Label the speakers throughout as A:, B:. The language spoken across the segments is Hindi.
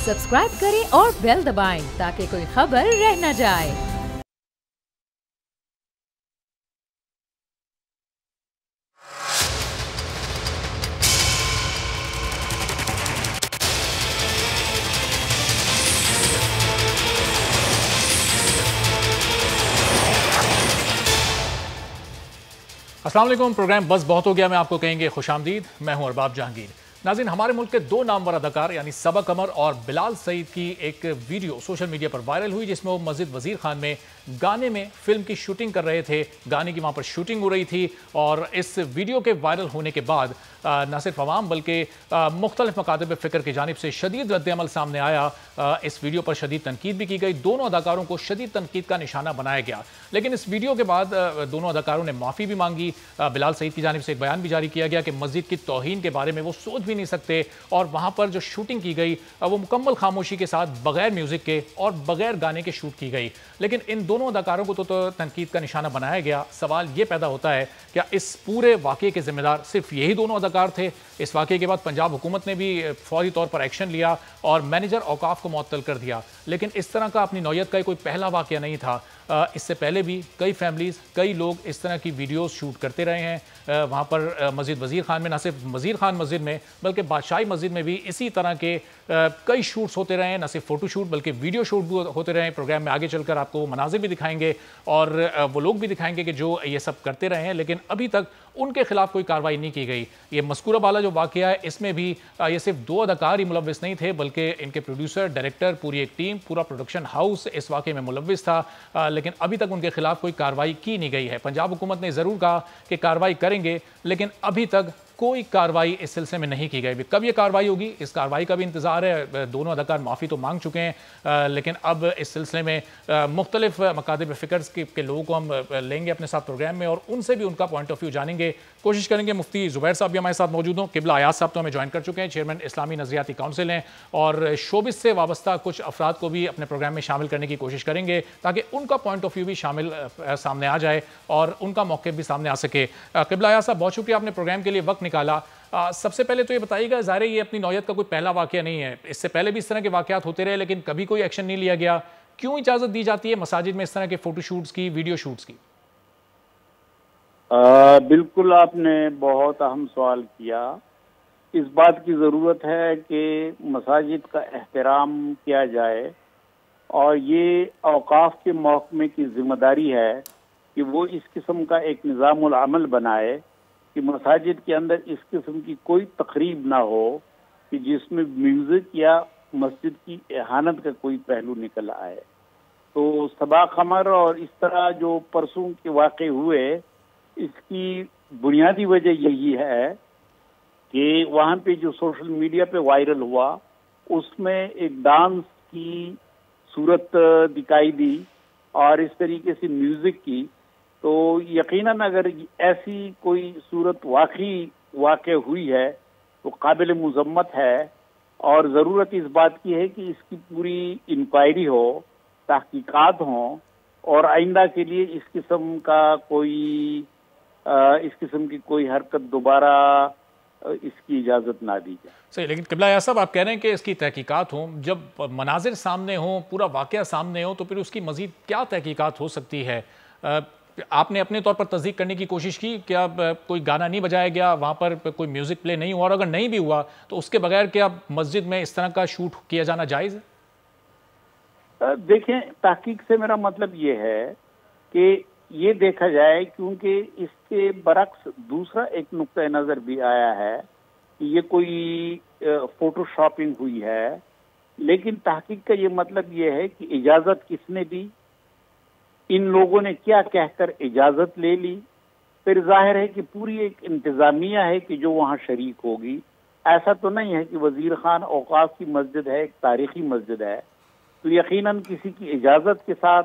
A: सब्सक्राइब करें और बेल दबाएं ताकि कोई खबर रह न जाए।
B: अस्सलाम वालेकुम। प्रोग्राम बस बहुत हो गया में आपको कहेंगे खुशामदीद। मैं हूं अरबाब जहांगीर। नाज़रीन, हमारे मुल्क के दो नामवर अदाकार यानी सबा कमर और बिलाल सईद की एक वीडियो सोशल मीडिया पर वायरल हुई, जिसमें वो मस्जिद वजीर खान में गाने में फिल्म की शूटिंग कर रहे थे। गाने की वहाँ पर शूटिंग हो रही थी और इस वीडियो के वायरल होने के बाद न सिर्फ अवाम बल्कि मुख्तलिफ मकातब फ़िक्र की जानिब से शदीद रद्द-ए-अमल सामने आया। इस वीडियो पर शदीद तनकीद भी की गई। दोनों अदाकारों को शदीद तनकीद का निशाना बनाया गया। लेकिन इस वीडियो के बाद दोनों अदाकारों ने माफ़ी भी मांगी। बिलाल सईद की जानिब से एक बयान भी जारी किया गया कि मस्जिद की तौहीन के बारे में वो सोच भी नहीं सकते और वहाँ पर जो शूटिंग की गई वो मुकम्मल खामोशी के साथ बगैर म्यूज़िक के और बगैर गाने के शूट की गई। लेकिन इन दोनों अदाकारों को तो तनकीद का निशाना बनाया गया। सवाल ये पैदा होता है, क्या इस पूरे वाक़े के ज़िम्मेदार सिर्फ यही दोनों अदाकार थे? इस वाक़े के बाद पंजाब हुकूमत ने भी फौरी तौर पर एक्शन लिया और मैनेजर औकाफ को मुअत्तल कर दिया। लेकिन इस तरह का अपनी नौयत का कोई पहला वाक़या नहीं था। इससे पहले भी कई फैमिलीज़, कई लोग इस तरह की वीडियोस शूट करते रहे हैं। वहाँ पर मस्जिद वज़ीर खान में, न सिर्फ वज़ीर खान मस्जिद में बल्कि बादशाही मस्जिद में भी इसी तरह के कई शूट्स होते रहे हैं। न सिर्फ फ़ोटो शूट बल्कि वीडियो शूट भी होते रहे हैं। प्रोग्राम में आगे चलकर आपको मनाज़िर भी दिखाएंगे और वो लोग भी दिखाएंगे कि जो ये सब करते रहे हैं, लेकिन अभी तक उनके खिलाफ कोई कार्रवाई नहीं की गई। ये मज़कूरा वाला जो वाक़या है, इसमें भी ये सिर्फ दो अदाकार ही मुलव्विस नहीं थे बल्कि इनके प्रोड्यूसर, डायरेक्टर, पूरी एक टीम, पूरा प्रोडक्शन हाउस इस वाक़े में मुलव्विस था। लेकिन अभी तक उनके खिलाफ कोई कार्रवाई की नहीं गई है। पंजाब हुकूमत ने ज़रूर कहा कि कार्रवाई करेंगे, लेकिन अभी तक कोई कार्रवाई इस सिलसिले में नहीं की गई। कब ये कार्रवाई होगी, इस कार्रवाई का भी इंतजार है। दोनों अदाकार माफ़ी तो मांग चुके हैं, लेकिन अब इस सिलसिले में मुख्तलिफ मकातब फ़िक्र के लोगों को हम लेंगे अपने साथ प्रोग्राम में और उनसे भी उनका पॉइंट ऑफ व्यू जानेंगे, कोशिश करेंगे। मुफ्ती ज़ुबैर साहब भी हमारे साथ मौजूद हों। किबला अयाज साहब तो हमें ज्वाइन कर चुके हैं, चेयरमैन इस्लामी नज़रियाती काउंसिल हैं, और शोबिस से वाबस्ता कुछ अफराद को भी अपने प्रोग्राम में शामिल करने की कोशिश करेंगे ताकि उनका पॉइंट ऑफ व्यू भी सामने आ जाए और उनका मौक़िफ़ भी सामने आ सके। किबला अयाज साहब, बहुत शुक्रिया आपने प्रोग्राम के लिए वक्त निकाला। सबसे पहले तो ये बताइएगा, ज़ाहिर है ये अपनी नौयत का कोई पहला वाक़या नहीं है। इससे पहले भी इस तरह के वाक़यात होते रहे लेकिन कभी कोई एक्शन नहीं लिया गया। क्यों इजाज़त दी जाती है मसाजिद में इस तरह के फ़ोटो शूट्स की, वीडियो शूट्स की?
C: बिल्कुल, आपने बहुत अहम सवाल किया। इस बात की ज़रूरत है कि मसाजिद का एहतराम किया जाए और ये औकाफ के महकमे की ज़िम्मेदारी है कि वो इस किस्म का एक निज़ामुल अमल बनाए कि मसाजिद के अंदर इस किस्म की कोई तकरीब ना हो कि जिसमें म्यूज़िक या मस्जिद की एहानत का कोई पहलू निकल आए। तो सबा कमर और इस तरह जो परसों के वाक़े हुए, इसकी बुनियादी वजह यही है कि वहाँ पे जो सोशल मीडिया पे वायरल हुआ उसमें एक डांस की सूरत दिखाई दी और इस तरीके से म्यूज़िक की। तो यकीनन अगर ऐसी कोई सूरत वाक़ई हुई है तो काबिल मुज़म्मत है और ज़रूरत इस बात की है कि इसकी पूरी इंक्वायरी हो, तहकीकात हों और आइंदा के लिए इस किस्म की कोई हरकत दोबारा इसकी इजाज़त ना दी जाए।
B: सही, लेकिन किबला अयाज साहब, आप कह रहे हैं कि इसकी तहकीकात हों। जब मनाजिर सामने हों, पूरा वाक़या सामने हो, तो फिर उसकी मज़ीद क्या तहकीकात हो सकती है? आपने अपने तौर पर तस्दीक करने की कोशिश की? क्या कोई गाना नहीं बजाया गया, वहाँ पर कोई म्यूज़िक प्ले नहीं हुआ, और अगर नहीं भी हुआ तो उसके बगैर क्या मस्जिद में इस तरह का शूट किया जाना जायज़ है?
C: देखें, तहकीक से मेरा मतलब ये है कि ये देखा जाए, क्योंकि इसके बरक्स दूसरा एक नुक्ता नज़र भी आया है कि ये कोई फोटोशॉपिंग हुई है, लेकिन तहकीक का ये मतलब ये है कि इजाज़त किसने दी, इन लोगों ने क्या कहकर इजाज़त ले ली। फिर जाहिर है कि पूरी एक इंतज़ामिया है कि जो वहाँ शरीक होगी। ऐसा तो नहीं है कि वज़ीर खान औकाफ की मस्जिद है, एक तारीख़ी मस्जिद है, तो यकीनन किसी की इजाज़त के साथ,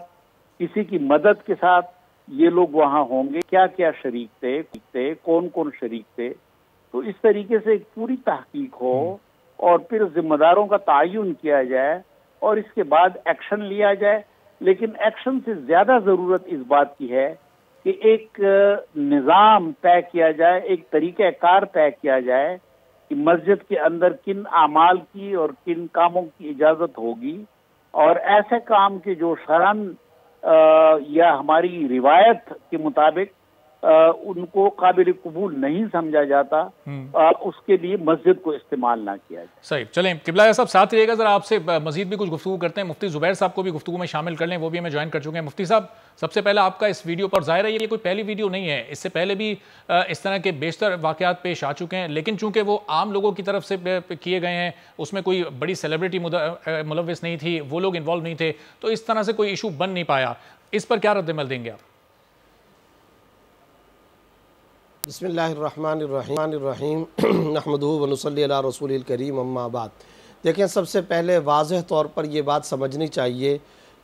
C: किसी की मदद के साथ ये लोग वहाँ होंगे। क्या क्या शरीक थे, कौन कौन शरीक थे, तो इस तरीके से एक पूरी तहकीक हो और फिर जिम्मेदारों का तयन किया जाए और इसके बाद एक्शन लिया जाए। लेकिन एक्शन से ज़्यादा ज़रूरत इस बात की है कि एक निज़ाम तय किया जाए, एक तरीक़ाकार तय किया जाए कि मस्जिद के अंदर किन अमाल की और किन कामों की इजाज़त होगी, और ऐसे काम के जो शरन या हमारी रिवायत के मुताबिक उनको काबिल कबूल नहीं समझा जाता, उसके लिए मस्जिद को इस्तेमाल ना किया जाए।
B: सही, चलें किबला साहब साथ रहिएगा, जरा आपसे मजीद भी कुछ गुफ्तगू करते हैं। मुफ्ती जुबैर साहब को भी गुफ्तगू में शामिल कर लें, वो भी हमें ज्वाइन कर चुके हैं। मुफ्ती साहब, सबसे पहले आपका इस वीडियो पर, जाहिर है ये कोई पहली वीडियो नहीं है, इससे पहले भी इस तरह के बेशतर वाक़यात पेश आ चुके हैं, लेकिन चूंकि वो आम लोगों की तरफ से किए गए हैं, उसमें कोई बड़ी सेलिब्रिटी मुलव्विस नहीं थी, वो लोग इन्वॉल्व नहीं थे, तो इस तरह से कोई इशू बन नहीं पाया। इस पर क्या रद्द-ए-अमल देंगे आप?
D: बिस्मिल्लाहिर्रहमानिर्रहीम नहमदुहु व नुसल्ली अला रसूलिल करीम अम्मा बाद। देखें, सबसे पहले वाज़ेह तौर पर यह बात समझनी चाहिए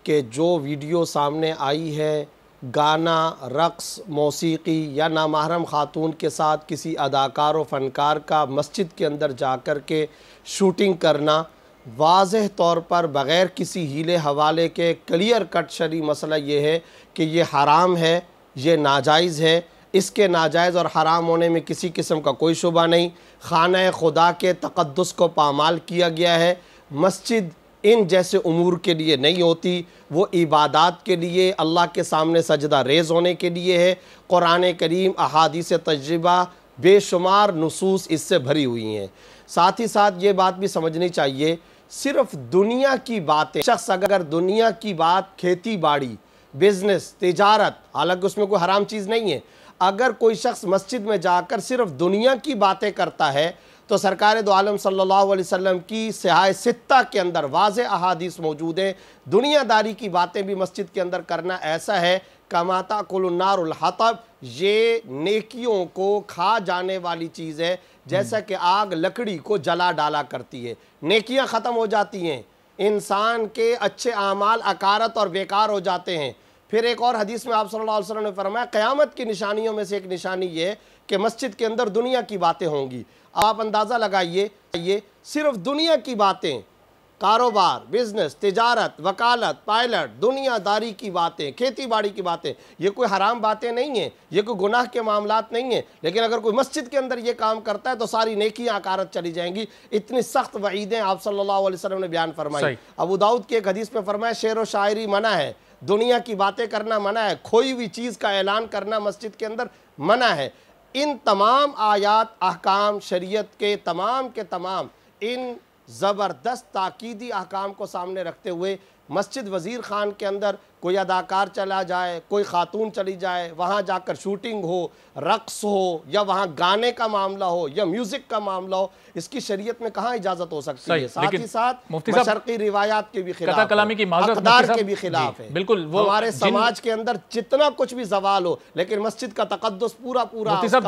D: कि जो वीडियो सामने आई है, गाना, रक़्स, मौसीकी या नामहरम ख़ातून के साथ किसी अदाकार व फ़नकार का मस्जिद के अंदर जा कर के शूटिंग करना, वाज़ेह तौर पर बग़ैर किसी हीले हवाले के क्लियर कट शरई मसला ये है कि ये हराम है, ये नाजायज़ है। इसके नाजायज़ और हराम होने में किसी किस्म का कोई शुबा नहीं। खाना खुदा के तक़द्दुस को पामाल किया गया है। मस्जिद इन जैसे उमूर के लिए नहीं होती, वो इबादत के लिए, अल्लाह के सामने सजदा रेज़ होने के लिए है। कुरान करीम, अहादीस तजरिबा, बेशुमार नुसूस इससे भरी हुई हैं। साथ ही साथ ये बात भी समझनी चाहिए, सिर्फ़ दुनिया की बातें, शख्स अगर दुनिया की बात, खेती बाड़ी, बिज़नेस, तिजारत, हालांकि उसमें कोई हराम चीज़ नहीं है, अगर कोई शख्स मस्जिद में जाकर सिर्फ दुनिया की बातें करता है तो सरकार दो आलम सल्लल्लाहु अलैहि वसल्लम की सिहाए सित्ता के अंदर वाज़े अहादीस मौजूद हैं। दुनियादारी की बातें भी मस्जिद के अंदर करना ऐसा है कमाता कुलुन्नारुल हतब, ये नेकियों को खा जाने वाली चीज़ है, जैसा कि आग लकड़ी को जला डाला करती है। नेकियां ख़त्म हो जाती हैं, इंसान के अच्छे आमाल अकारत और बेकार हो जाते हैं। फिर एक और हदीस में आप सल्लल्लाहु अलैहि वसल्लम ने फरमाया, क़यामत की निशानियों में से एक निशानी ये कि मस्जिद के अंदर दुनिया की बातें होंगी। आप अंदाज़ा लगाइए, ये सिर्फ दुनिया की बातें, कारोबार, बिजनेस, तिजारत, वकालत, पायलट, दुनियादारी की बातें, खेती बाड़ी की बातें, ये कोई हराम बातें नहीं हैं, ये कोई गुनाह के मामलात नहीं हैं। लेकिन अगर कोई मस्जिद के अंदर ये काम करता है तो सारी नेकियां अकारत चली जाएंगी। इतनी सख्त वईदें आप सल्लल्लाहु अलैहि वसल्लम ने बयान फरमाई। अबू दाऊद की एक हदीस में फरमाया, शेर व शायरी मना है, दुनिया की बातें करना मना है, खोई हुई चीज़ का ऐलान करना मस्जिद के अंदर मना है। इन तमाम आयात, अहकाम, शरीयत के तमाम इन ज़बरदस्त ताकीदी अहकाम को सामने रखते हुए मस्जिद वज़ीर ख़ान के अंदर कोई अदाकार चला जाए, कोई ख़ातून चली जाए, वहाँ जाकर शूटिंग हो, रक़्स हो, या वहाँ गाने का मामला हो या म्यूज़िक का मामला हो, इसकी शरीयत में कहाँ इजाज़त हो सकती है। साथ ही साथ मशरक़ी रिवायात के भी खिलाफ,
B: कलामी की
D: अक़दार के भी खिलाफ है।
B: बिल्कुल, वो
D: हमारे समाज के अंदर जितना कुछ भी ज़वाल हो, लेकिन मस्जिद का तक़द्दुस पूरा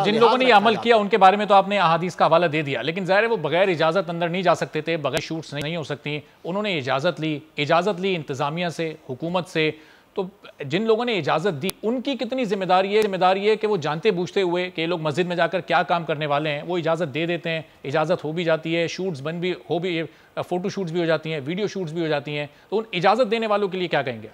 B: जिन लोगों ने अमल किया उनके बारे में तो आपने अहादीस का हवाला दे दिया, लेकिन ज़ाहिर है वो बगैर इजाज़त अंदर नहीं जा सकते थे, बगैर शूट्स नहीं हो सकती। उन्होंने इजाज़त ली इंतज़ामिया से, हुकूमत से। तो जिन लोगों ने इजाज़त दी उनकी कितनी जिम्मेदारी है कि वो जानते बूझते हुए कि लोग मस्जिद में जाकर क्या काम करने वाले हैं, वो इजाज़त दे देते हैं, इजाज़त हो भी जाती है, शूट्स फ़ोटो शूट्स भी हो जाती हैं, वीडियो शूट्स भी हो जाती हैं, तो उन इजाज़त देने वालों के लिए क्या कहेंगे?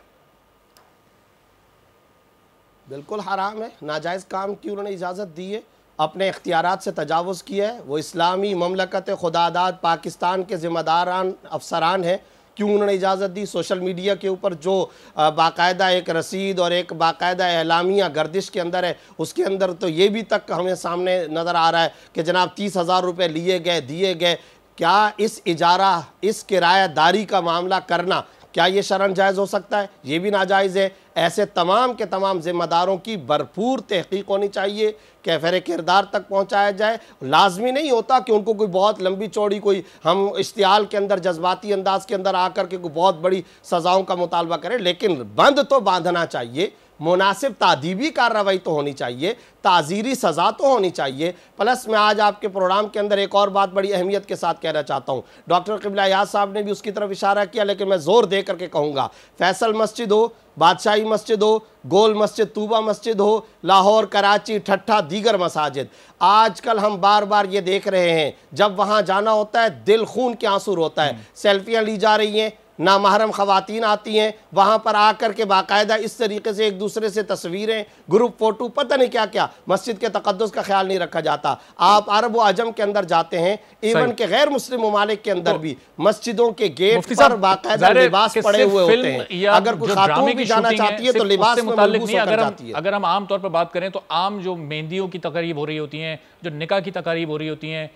D: बिल्कुल हराम है, नाजायज़ काम की उन्होंने इजाज़त दी है, अपने इख्तियारात से तजावुज़ किया है। वो इस्लामी ममलकत खुदादाद पाकिस्तान के ज़िम्मेदारान अफसरान हैं, क्यों उन्होंने इजाज़त दी? सोशल मीडिया के ऊपर जो बाकायदा एक रसीद और एक बाकायदा एलामिया गर्दिश के अंदर है, उसके अंदर तो ये भी तक हमें सामने नज़र आ रहा है कि जनाब 30,000 रुपये लिए गए, दिए गए। क्या इस इजारा, इस किरायादारी का मामला करना, क्या ये शरन जायज़ हो सकता है? ये भी नाजायज़ है। ऐसे तमाम के तमाम ज़िम्मेदारों की भरपूर तहक़ीक़ होनी चाहिए, कैफ़र किरदार तक पहुँचाया जाए। लाजमी नहीं होता कि उनको कोई बहुत लंबी चौड़ी कोई हम इश्तिहाल के अंदर जज्बाती अंदाज के अंदर आकर के कोई बहुत बड़ी सज़ाओं का मुतालबा करें, लेकिन बंद तो बांधना चाहिए, मुनासिब तादीबी कार्रवाई तो होनी चाहिए, ताज़ीरी सज़ा तो होनी चाहिए। प्लस मैं आज आपके प्रोग्राम के अंदर एक और बात बड़ी अहमियत के साथ कहना चाहता हूँ। डॉक्टर क़िबला याद साहब ने भी उसकी तरफ इशारा किया, लेकिन मैं ज़ोर दे करके कहूँगा, फैसल मस्जिद हो, बादशाही मस्जिद हो, गोल मस्जिद, तूबा मस्जिद हो, लाहौर, कराची, ठट्ठा, दीगर मसाजिद, आजकल हम बार बार ये देख रहे हैं, जब वहाँ जाना होता है दिल खून के आंसू रोता है। सेल्फियाँ ली जा रही हैं, नामहरम ख़वातीन आती हैं, वहाँ पर आकर के बाकायदा इस तरीके से एक दूसरे से तस्वीरें, ग्रुप फ़ोटो, पता नहीं क्या क्या, मस्जिद के तक़द्दुस का ख्याल नहीं रखा जाता। आप अरब व अजम के अंदर जाते हैं, इवन के गैर मुस्लिम ममालिक के अंदर भी मस्जिदों के गेट पर बाकायदा लिबास पड़े हुए होते हैं। अगर कोई खातून भी जाना चाहती है तो लिबास में मलबूस होकर जाती है।
B: अगर हम आम तौर पर बात करें तो आम जो मेहंदियों की तकरीब हो रही होती हैं, जो निकाह की तकरीब हो रही होती हैं,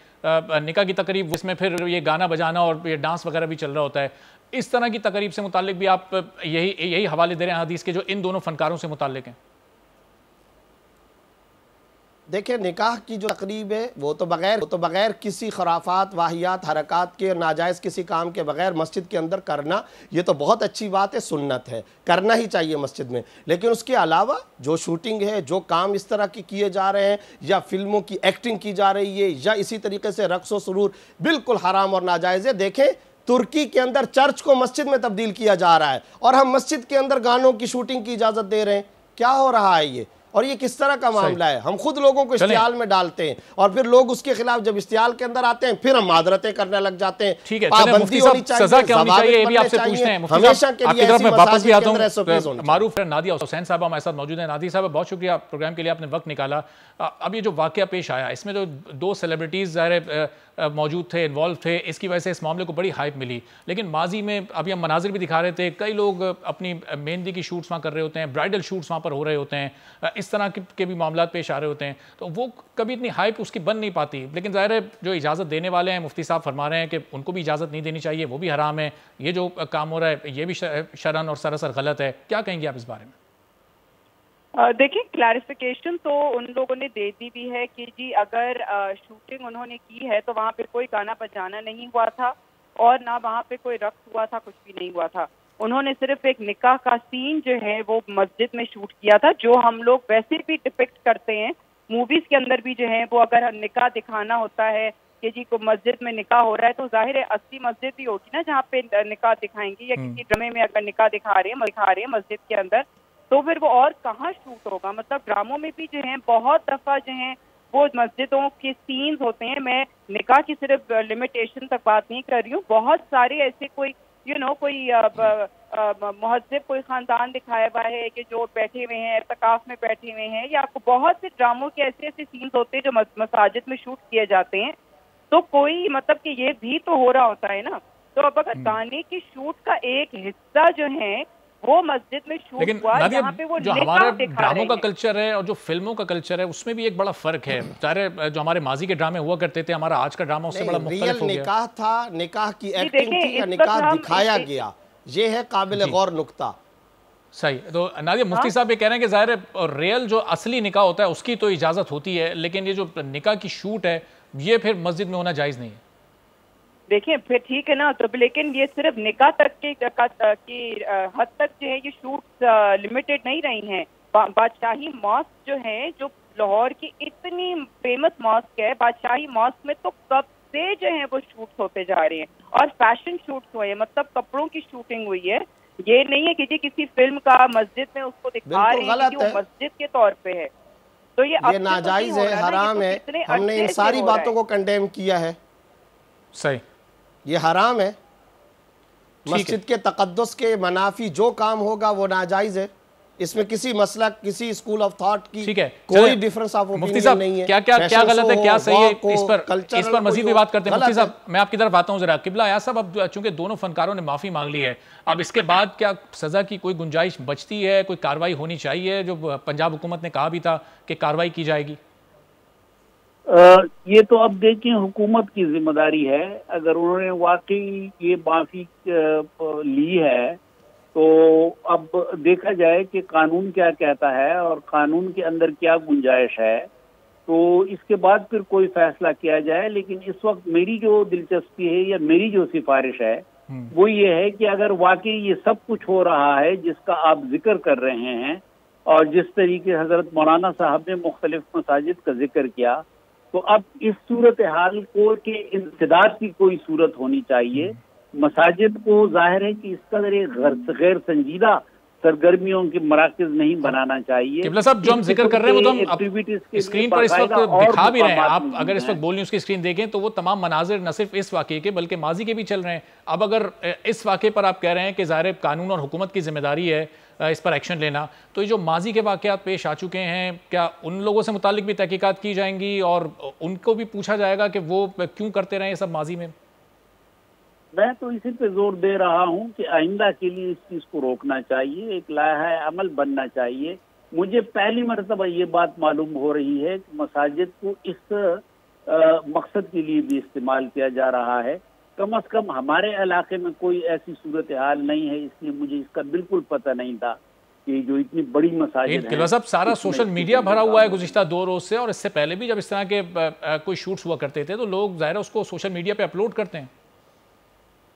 B: निकाह की तकरीब इसमें फिर ये गाना बजाना और ये डांस वगैरह भी चल रहा होता है, इस तरह की तकरीब से मुतालिक भी आप यही हवाले दे रहे हैं हदीस के जो इन दोनों फनकारों से मुतालिक हैं?
D: देखिए, निकाह की जो तकरीब है वो तो बगैर किसी खराफात, वाहियात, हरकत के, नाजायज़ किसी काम के बगैर मस्जिद के अंदर करना, ये तो बहुत अच्छी बात है, सुन्नत है, करना ही चाहिए मस्जिद में। लेकिन उसके अलावा जो शूटिंग है, जो काम इस तरह के किए जा रहे हैं, या फिल्मों की एक्टिंग की जा रही है, या इसी तरीके से रक्स व सुरूर, बिल्कुल हराम और नाजायज़ है। देखें, तुर्की के अंदर चर्च को मस्जिद में तब्दील किया जा रहा है और हम मस्जिद के अंदर गानों की शूटिंग की इजाज़त दे रहे हैं। क्या हो रहा है ये, और ये किस तरह का मामला है? हम खुद लोगों को इश्तियाल में डालते हैं और फिर लोग उसके खिलाफ जब इश्तियाल के अंदर आते हैं फिर हम मादरतें करने लग जाते हैं।
B: ठीक है, पाबंदी होनी चाहिए, सजा क्या होनी चाहिए, ये भी आपसे पूछते हैं। हमेशा के लिए मैं वापस भी आता हूं। मारूफ नादिया हुसैन साहब हमारे साथ मौजूद हैं। नादिया साहब, बहुत शुक्रिया प्रोग्राम के लिए, आपने वक्त निकाला। अब ये जो वाकया पेश आया, इसमें जो दो सेलिब्रिटीज़ ज़ाहिर मौजूद थे, इन्वॉल्व थे, इसकी वजह से इस मामले को बड़ी हाइप मिली। लेकिन माजी में अभी हम मनाजिर भी दिखा रहे थे, कई लोग अपनी मेहंदी की शूट्स वहाँ कर रहे होते हैं, ब्राइडल शूट्स वहाँ पर हो रहे होते हैं, इस तरह के भी मामला पेश आ रहे होते हैं, तो वो कभी इतनी हाइप उसकी बन नहीं पाती। लेकिन ज़ाहिर है जो इजाज़त देने वाले हैं, मुफ्ती साहब फरमा रहे हैं कि उनको भी इजाज़त नहीं देनी चाहिए, वो भी हराम है, ये जो काम हो रहा है ये भी शरअन और सरासर गलत है। क्या कहेंगे आप इस बारे में?
E: देखिए, क्लैरिफिकेशन तो उन लोगों ने दे दी भी है कि जी अगर शूटिंग उन्होंने की है तो वहाँ पे कोई गाना बजाना नहीं हुआ था और ना वहाँ पे कोई रक्स हुआ था, कुछ भी नहीं हुआ था। उन्होंने सिर्फ एक निकाह का सीन जो है वो मस्जिद में शूट किया था, जो हम लोग वैसे भी डिपिक्ट करते हैं मूवीज के अंदर भी जो है वो अगर निकाह दिखाना होता है कि जी को मस्जिद में निकाह हो रहा है तो जाहिर है असली मस्जिद ही होगी ना जहाँ पे निकाह दिखाएंगे, या किसी ड्रामे में अगर निकाह दिखा रहे हैं मस्जिद के अंदर, तो फिर वो और कहाँ शूट होगा। मतलब ड्रामों में भी जो है बहुत दफा जो है वो मस्जिदों के सीन्स होते हैं। मैं निकाह की सिर्फ लिमिटेशन तक बात नहीं कर रही हूँ, बहुत सारे ऐसे कोई कोई मुहज्जिब कोई खानदान दिखाया हुआ है कि जो बैठे हुए हैं, इत्तिकाफ में बैठे हुए हैं, या आपको बहुत से ड्रामों के ऐसे ऐसे सीन्स होते हैं जो मसाजिद में शूट किए जाते हैं। तो कोई मतलब कि ये भी तो हो रहा होता है ना। तो अब अगर गाने की शूट का एक हिस्सा जो है वो मस्जिद में शूट हुआ, जहाँ पे वो
B: जो हमारे ड्रामों का कल्चर है और जो फिल्मों का कल्चर है उसमें भी एक बड़ा फर्क है। सारे जो हमारे माजी के ड्रामे हुआ करते थे, हमारा आज का ड्रामा उससे बड़ा मुख्तलिफ हो गया।
D: निकाह था, निकाह की एक्टिंग थी या निकाह दिखाया गया, ये है काबिल गौर नुक्ता।
B: सही। तो नादिया, मुफ्ती साहब ये कह रहे हैं कि ज़ाहिर है रियल जो असली निकाह होता है उसकी तो इजाज़त होती है, लेकिन ये जो निकाह की शूट है ये फिर मस्जिद में होना जायज़ नहीं है।
E: देखिए फिर ठीक है ना, तो लेकिन ये सिर्फ निकाह तक की हद तक जो है ये शूट लिमिटेड नहीं रही हैं। बादशाही मॉस्क जो है, जो लाहौर की इतनी फेमस मॉस्क है, बादशाही मॉस्क में तो कब से जो है वो शूट्स होते जा रहे हैं और फैशन शूट्स हुए हैं, मतलब कपड़ों की शूटिंग हुई है। ये नहीं है कि जी किसी फिल्म का मस्जिद में उसको दिखा रहे हैं कि वो मस्जिद के तौर पे है, तो ये
D: नाजायज है, हराम है। हमने इन सारी बातों को कंडेम किया है।
B: सही,
D: ये हराम है। मस्जिद के तकद्दुस के मनाफी जो काम होगा वो नाजायज है। इसमें किसी मसलक, किसी स्कूल ऑफ थॉट की कोई डिफरेंस ऑफ ओपिनियन नहीं है।
B: क्या गलत है, क्या सही है, इस पर मजीद भी बात करते हैं। मुफ्ती साहब, मैं आपकी तरफ आता हूं जरा। किबला आया साहब, अब चूंकि दोनों फनकारों ने माफी मांग ली है, अब इसके बाद क्या सजा की कोई गुंजाइश बचती है, कोई कार्रवाई होनी चाहिए? जो पंजाब हुकूमत ने कहा भी था कि कार्रवाई की जाएगी।
C: ये तो अब देखिए हुकूमत की जिम्मेदारी है। अगर उन्होंने वाकई ये माफी ली है तो अब देखा जाए कि कानून क्या कहता है और कानून के अंदर क्या गुंजाइश है, तो इसके बाद फिर कोई फैसला किया जाए। लेकिन इस वक्त मेरी जो दिलचस्पी है या मेरी जो सिफारिश है वो ये है कि अगर वाकई ये सब कुछ हो रहा है जिसका आप जिक्र कर रहे हैं और जिस तरीके हजरत मौलाना साहब ने मुख्तलिफ मसाजिद का जिक्र किया, तो अब इस सूरत हाल को के इंसदाद की कोई सूरत होनी चाहिए। मसाजिद को जाहिर है कि इस कदर गैर संजीदा सरगर्मियों के मराकज नहीं बनाना चाहिए।
B: किबला साहब, जो हम जिक्र कर रहे हैं वो तो हम
C: एक्टिविटीज
B: स्क्रीन पर इस वक्त दिखा भी रहे हैं। आप अगर इस वक्त बोल न्यूज़ की स्क्रीन देखें तो वो तमाम मनाजिर न सिर्फ इस वाक़े के बल्कि माजी के भी चल रहे हैं। अब अगर इस वाक़े पर आप कह रहे हैं कि ज़ाहिर कानून और हुकूमत की जिम्मेदारी है इस पर एक्शन लेना, तो ये जो माजी के वाक़यात पेश आ चुके हैं, क्या उन लोगों से मुतालिक भी तहकीकात की जाएंगी और उनको भी पूछा जाएगा कि वो क्यों करते रहे ये सब माजी में?
C: मैं तो इसी पे जोर दे रहा हूँ कि आइंदा के लिए इस चीज को रोकना चाहिए, एक लाहा अमल बनना चाहिए। मुझे पहली मरतबा ये बात मालूम हो रही है कि मसाजिद को इस मकसद के लिए भी इस्तेमाल किया जा रहा है। कम अज कम हमारे इलाके में कोई ऐसी सूरत हाल नहीं है, इसलिए मुझे इसका बिल्कुल पता नहीं था कि जो इतनी बड़ी मसाजिद
B: किबला साहब, सारा सोशल मीडिया भरा हुआ है गुज़िश्ता 2 रोज से, और इससे पहले भी जब इस तरह के कोई शूट्स हुआ करते थे तो लोग ज़ाहिर उसको सोशल मीडिया पे अपलोड करते हैं।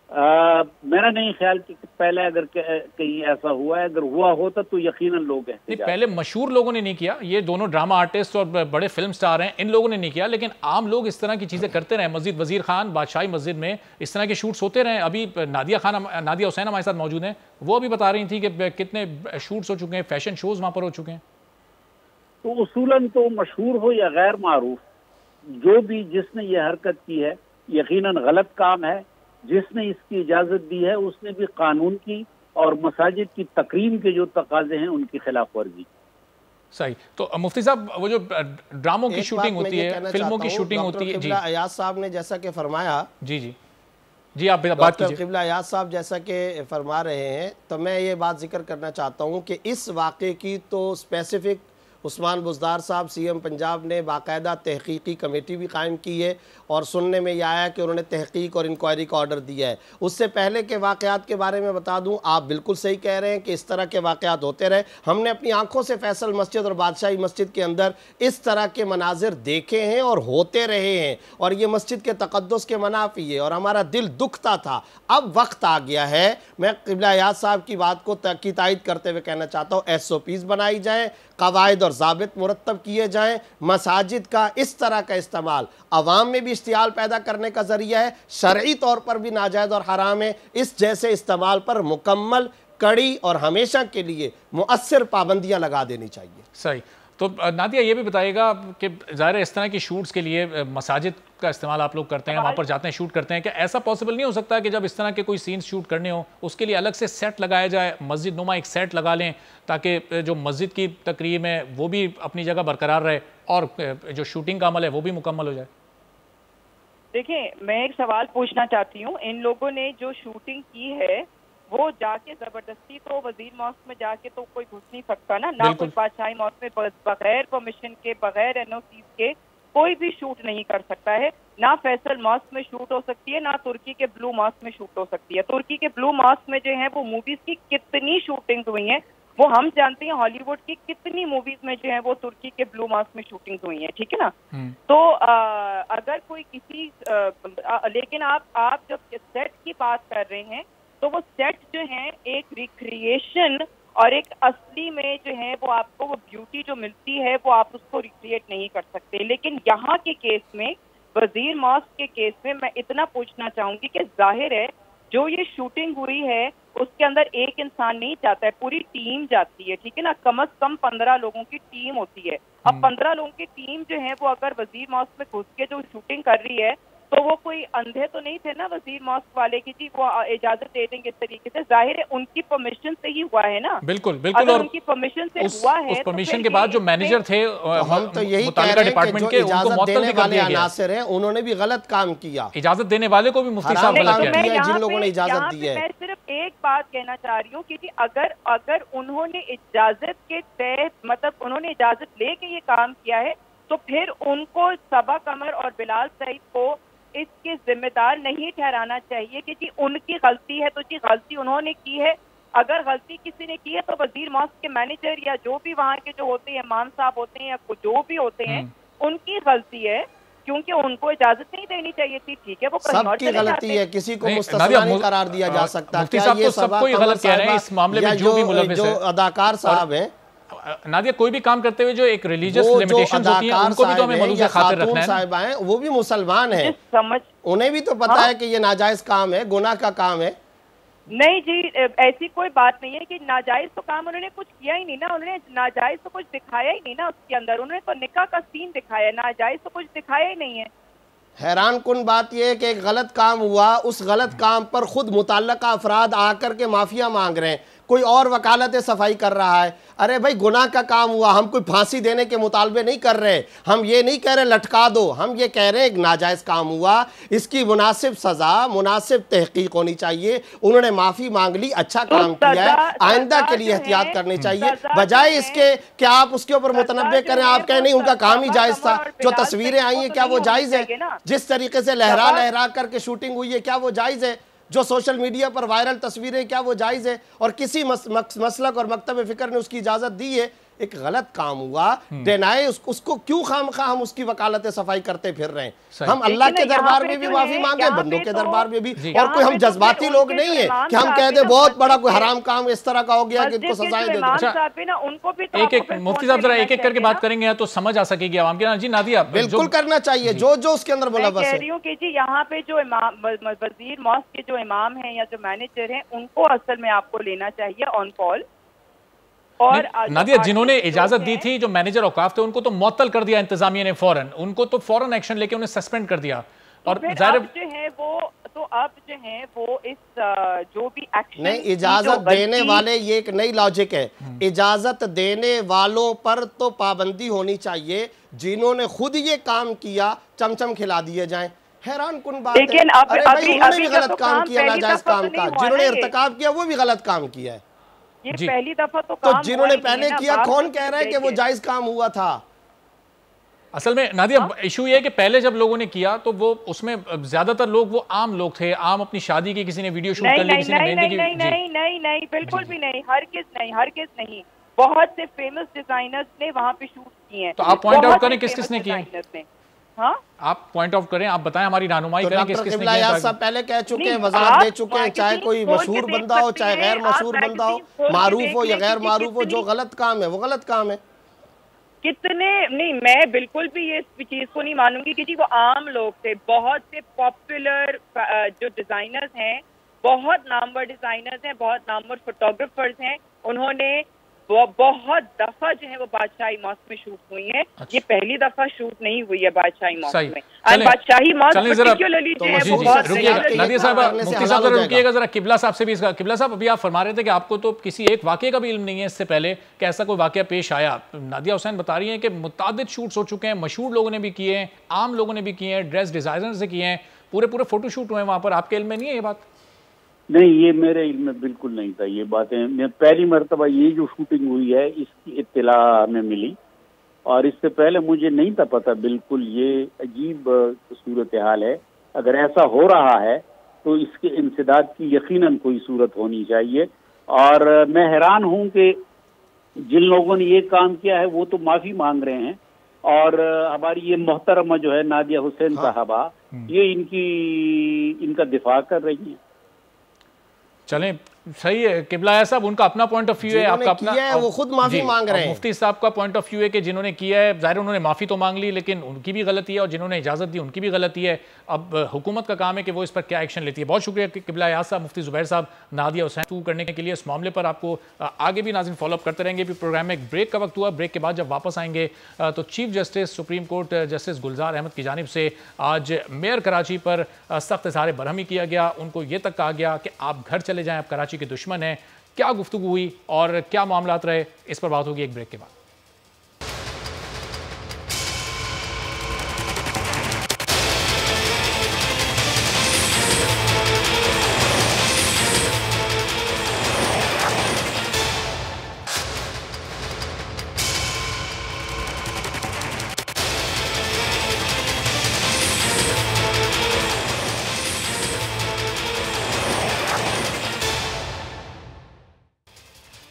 C: मेरा नहीं ख्याल कि पहले अगर कहीं ऐसा हुआ है, अगर हुआ होता तो यकीनन लोग
B: नहीं, पहले मशहूर लोगों ने नहीं किया, ये दोनों ड्रामा आर्टिस्ट और बड़े फिल्म स्टार हैं, इन लोगों ने नहीं किया, लेकिन आम लोग इस तरह की चीज़ें करते रहे। मस्जिद वजीर खान, बादशाही मस्जिद में इस तरह के शूट्स होते रहे। अभी नादिया हुसैन हमारे साथ मौजूद हैं, वो अभी बता रही थी कि कितने शूट्स हो चुके हैं, फैशन शोज वहाँ पर हो चुके हैं।
C: तो उसूलन तो मशहूर हो या गैर मारूफ, जो भी जिसने ये हरकत की है यकीनन गलत काम है। जिसने इसकी इजाजत दी है उसने भी कानून की और मसाजिद की तकरीम के जो तकाजे हैं उनकी खिलाफ वर्जी।
B: सही। तो मुफ्ती साहब, वो जो ड्रामों की शूटिंग होती है, फिल्मों की शूटिंग होती है, जी
D: अयाज साहब ने जैसा कि फरमाया,
B: जी जी जी आप बात कीजिए।
D: किबला अयाज साहब जैसा कि फरमा रहे हैं, तो मैं ये बात जिक्र करना चाहता हूँ कि इस वाक़े की तो स्पेसिफिक उस्मान बुज़दार साहब सीएम पंजाब ने बाकायदा तहकीकी कमेटी भी कायम की है और सुनने में यह आया कि उन्होंने तहकीक और इंक्वायरी का ऑर्डर दिया है। उससे पहले के वाक़यात के बारे में बता दूं, आप बिल्कुल सही कह रहे हैं कि इस तरह के वाक़यात होते रहे। हमने अपनी आंखों से फैसल मस्जिद और बादशाही मस्जिद के अंदर इस तरह के मनाजिर देखे हैं और होते रहे हैं, और ये मस्जिद के तक़द्दुस के मनाफी है और हमारा दिल दुखता था। अब वक्त आ गया है, मैं किबला अयाज साहब की बात को तायद करते हुए कहना चाहता हूँ, SOPs बनाई जाएँ, कवायद और ज़ाबित मुरत्तब किए जाएं। मसाजिद का इस तरह का इस्तेमाल अवाम में भी इश्तियाल पैदा करने का जरिया है, शरई तौर पर भी नाजायज़ और हराम है। इस जैसे इस्तेमाल पर मुकम्मल, कड़ी और हमेशा के लिए मुअस्सिर पाबंदियां लगा देनी चाहिए।
B: सही। तो नादिया, ये भी बताइएगा कि ज़ाहिर इस तरह की शूट्स के लिए मसाजिद का इस्तेमाल आप लोग करते हैं, वहाँ पर जाते हैं, शूट करते हैं, क्या ऐसा पॉसिबल नहीं हो सकता कि जब इस तरह के कोई सीन्स शूट करने हो उसके लिए अलग से सेट लगाया जाए, मस्जिद नुमा एक सेट लगा लें ताकि जो मस्जिद की तकरीम है वो भी अपनी जगह बरकरार रहे और जो शूटिंग का अमल है वो भी मुकम्मल हो जाए?
E: देखिए, मैं एक सवाल पूछना चाहती हूँ। इन लोगों ने जो शूटिंग की है वो जाके जबरदस्ती तो वजीर मॉस्क में जाके तो कोई घुस नहीं सकता ना कोई बादशाही मॉस्क में बगैर परमिशन के, बगैर NOC के कोई भी शूट नहीं कर सकता है। ना फैसल मॉस्क में शूट हो सकती है, ना तुर्की के ब्लू मॉस्क में शूट हो सकती है। तुर्की के ब्लू मॉस्क में जो है वो मूवीज की कितनी शूटिंग हुई है वो हम जानते हैं। हॉलीवुड की कितनी मूवीज में जो है वो तुर्की के ब्लू मॉस्क में शूटिंग हुई है, ठीक है ना। तो अगर कोई किसी लेकिन आप जब सेट की बात कर रहे हैं तो वो सेट जो है एक रिक्रिएशन और एक असली में जो है वो आपको वो ब्यूटी जो मिलती है वो आप उसको रिक्रिएट नहीं कर सकते। लेकिन यहाँ के केस में, वजीर मॉस्क के केस में, मैं इतना पूछना चाहूंगी कि जाहिर है जो ये शूटिंग हुई है उसके अंदर एक इंसान नहीं जाता है, पूरी टीम जाती है, ठीक है ना। कम से कम 15 लोगों की टीम होती है। अब 15 लोगों की टीम जो है वो अगर वजीर मॉस्क में घुस के जो शूटिंग कर रही है तो वो कोई अंधे तो नहीं थे ना वजीर मॉस्क वाले की जी वो इजाजत दे देंगे इस तरीके से। जाहिर है उनकी परमिशन से ही हुआ है ना।
B: बिल्कुल बिल्कुल।
E: अगर उनकी परमिशन से हुआ है,
B: उस परमिशन के बाद जो मैनेजर थे
D: हम तो यही कह रहे हैं कि जो इजाजत देने वाले अनासर हैं उन्होंने भी गलत काम किया।
B: इजाजत देने वाले को भी मुफ्ती साहब गलत किया है
D: जिन लोगों ने इजाजत दी है।
E: मैं सिर्फ एक बात कहना चाह रही हूँ कि जी अगर उन्होंने इजाजत के तहत, मतलब उन्होंने इजाजत लेके ये काम किया है तो फिर उनको सबा कमर और बिलाल सईद को इसके जिम्मेदार नहीं ठहराना चाहिए कि जी उनकी गलती है। तो जी गलती उन्होंने की है। अगर गलती किसी ने की है तो वजीर मॉस्क के मैनेजर या जो भी वहाँ के जो होते हैं, मान साहब होते हैं या जो भी होते हैं, उनकी गलती है क्योंकि उनको इजाजत नहीं देनी चाहिए थी, ठीक है। वो
D: सबकी गलती है, किसी को मुस्तस्ना नहीं करार दिया जा सकता।
B: क्या ये सबको गलत कह रहे हैं इस मामले में जो
D: अदाकार साहब हैं?
B: नादिया, कोई भी काम करते हुए जो एक रिलीजियस लिमिटेशंस होती हैं उनको भी तो हमें मौजूद खातिर रखना है।
D: साहिबा हैं वो भी मुसलमान हैं, उन्हें भी तो पता है कि ये नाजायज काम है, गुनाह का काम है।
E: नहीं जी, ऐसी कोई बात नहीं है कि नाजायज तो काम उन्होंने कुछ किया ही नहीं ना, उन्होंने नाजायज तो कुछ दिखाया ही नहीं ना उसके अंदर, उन्होंने तो निकाह का सीन दिखाया, नाजायज तो कुछ दिखाया ही नहीं है।
D: हैरान कुन बात यह है कि एक गलत काम हुआ, उस गलत काम पर खुद मुतल्लका अफराद आकर के माफिया मांग रहे हैं, कोई और वकालत सफाई कर रहा है। अरे भाई गुनाह का काम हुआ, हम कोई फांसी देने के मुतालबे नहीं कर रहे, हम ये नहीं कह रहे लटका दो, हम ये कह रहे हैं एक नाजायज़ काम हुआ, इसकी मुनासिब सज़ा, मुनासिब तहकीक होनी चाहिए। उन्होंने माफ़ी मांग ली, अच्छा काम किया है, आइंदा के लिए एहतियात करनी चाहिए, बजाय इसके कि आप उसके ऊपर मुतनब्बे करें, आप कहें नहीं उनका काम ही जायज़ था। जो तस्वीरें आई हैं क्या वो जायज़ है? जिस तरीके से लहरा लहरा करके शूटिंग हुई है क्या वो जायज़ है? जो सोशल मीडिया पर वायरल तस्वीरें क्या वो जायज़ है? और किसी मसलक और मकतब फ़िक्र ने उसकी इजाज़त दी है? एक गलत काम हुआ, डेनाए उसको क्यों खामखा हम उसकी वकालत सफाई करते फिर रहे हैं। हम अल्लाह के दरबार में भी माफी मांगे, बंदों के दरबार में भी, और कोई हम जज्बाती लोग नहीं है कि हम कह दे बहुत बड़ा कोई हराम काम इस तरह का हो गया कि इनको सजाएं दे दो।
B: एक एक मुफ्ती साहब जरा एक एक करके बात करेंगे तो समझ आ सकेगी आवाम के। जी नादिया,
D: बिल्कुल करना चाहिए जो जो उसके अंदर बोला।
E: कह रही हूँ कि जी यहाँ पे जो वजीर मॉस्क के जो इमाम है या जो मैनेजर है उनको असल में आपको लेना चाहिए ऑन कॉल। और
B: नादिया, जिन्होंने इजाजत दी थी, जो मैनेजर औकाफ थे, उनको तो मुअत्तल कर दिया इंतजामिया ने फौरन, उनको तो फौरन एक्शन लेके उन्हें सस्पेंड कर दिया। और
E: अब जो है वो तो अब जो है वो इस जो भी एक्शन
D: नहीं, इजाजत देने वाले, ये एक नई लॉजिक है, इजाजत देने वालों पर तो पाबंदी होनी चाहिए, जिन्होंने खुद ये काम किया चमचम खिला दिए जाएं। हैरान कुन बात है। अरे भाई उन्होंने भी गलत काम किया, नाजायज काम का, जिन्होंने इर्तिकाब किया वो भी गलत काम किया है।
E: ये पहली दफा तो
D: जिन्होंने पहले किया कौन कह रहा है कि वो जायज काम हुआ था?
B: असल में नादिया इशू ये है कि पहले जब लोगों ने किया तो वो उसमें ज्यादातर लोग वो आम लोग थे, आम अपनी शादी की किसी ने वीडियो शूट कर ली, किसी ने मेहंदी की।
E: नहीं, बिल्कुल भी नहीं, हरगिज़ नहीं। बहुत से फेमस डिजाइनर्स ने वहाँ पे शूट किए हैं।
B: तो आप पॉइंट आउट करें किस किसने किए?
E: हाँ,
B: आप पॉइंट आउट करें, आप बताएं, हमारी रहनुमाई करें किस किसने किया।
D: सब पहले कह चुके हैं, वजाहत दे चुके हैं, चाहे कोई मशहूर बंदा हो चाहे गैर मशहूर बंदा हो, मारूफ हो या गैर मारूफ हो, जो गलत काम है वो गलत काम है।
E: कितने नहीं, मैं बिल्कुल भी ये चीज को नहीं मानूंगी कि जी वो आम लोग थे। बहुत से पॉपुलर जो डिजाइनर्स हैं, बहुत नामवर डिजाइनर्स हैं, बहुत नामवर फोटोग्राफर्स हैं, उन्होंने वो बहुत दफा जो है वो बादशाही मॉस्क में शूट हुई है। ये पहली दफा शूट नहीं हुई है बादशाही मॉस्क में। बादशाही मॉस्क पर्टिकुलरली जो है वो बहुत
B: नादिया साहब, मुफ्ती साहब जरा रुकिएगा, जरा किबला साहब से भी इसका। किबला साहब, अभी आप फरमा रहे थे कि आपको तो किसी एक वाकये का भी इल्म नहीं है इससे पहले कि ऐसा कोई वाकया पेश आया। नादिया हुसैन बता रही हैं कि मुतादिद शूट्स हो चुके हैं, मशहूर लोगों ने भी किए हैं, आम लोगों ने भी किए हैं, ड्रेस डिजाइनर से किए हैं, पूरे फोटो शूट हुए हैं वहां पर। आपके इल्म में नहीं है ये बात?
C: नहीं, ये मेरे इल्म में बिल्कुल नहीं था ये बातें। मैं पहली मरतबा ये जो शूटिंग हुई है इसकी इत्तला हमें मिली, और इससे पहले मुझे नहीं था पता। बिल्कुल ये अजीब सूरत हाल है। अगर ऐसा हो रहा है तो इसके इंसदाद की यकीनन कोई सूरत होनी चाहिए। और मैं हैरान हूँ कि जिन लोगों ने ये काम किया है वो तो माफ़ी मांग रहे हैं, और हमारी ये मोहतरमा जो है नादिया हुसैन साहबा, ये इनका दिफा कर रही हैं।
B: चलें, सही है किबला साहब, उनका अपना पॉइंट ऑफ व्यू है, आपका अपना
D: है, वो खुद माफी मांग रहे हैं।
B: मुफ्ती साहब का पॉइंट ऑफ व्यू है कि जिन्होंने किया है, जाहिर उन्होंने माफी तो मांग ली, लेकिन उनकी भी गलती है, और जिन्होंने इजाजत दी उनकी भी गलती है। अब हुकूमत का काम है कि वो इस पर क्या एक्शन लेती है। बहुत शुक्रिया किबला साहब, मुफ्ती जुबैर साहब, नादिया हुसैन करने के लिए। इस मामले पर आपको आगे भी नाज़रीन फॉलोअप करते रहेंगे। प्रोग्राम में एक ब्रेक का वक्त हुआ, ब्रेक के बाद जब वापस आएंगे तो chief justice supreme court justice Gulzar Ahmed की जानिब से आज मेयर कराची पर सख्त इज़हार बरहमी किया गया। उनको ये तक कहा गया कि आप घर चले जाएं, आप कराची के दुश्मन हैं। क्या गुफ्तगू हुई और क्या मामलात रहे, इस पर बात होगी एक ब्रेक के बाद।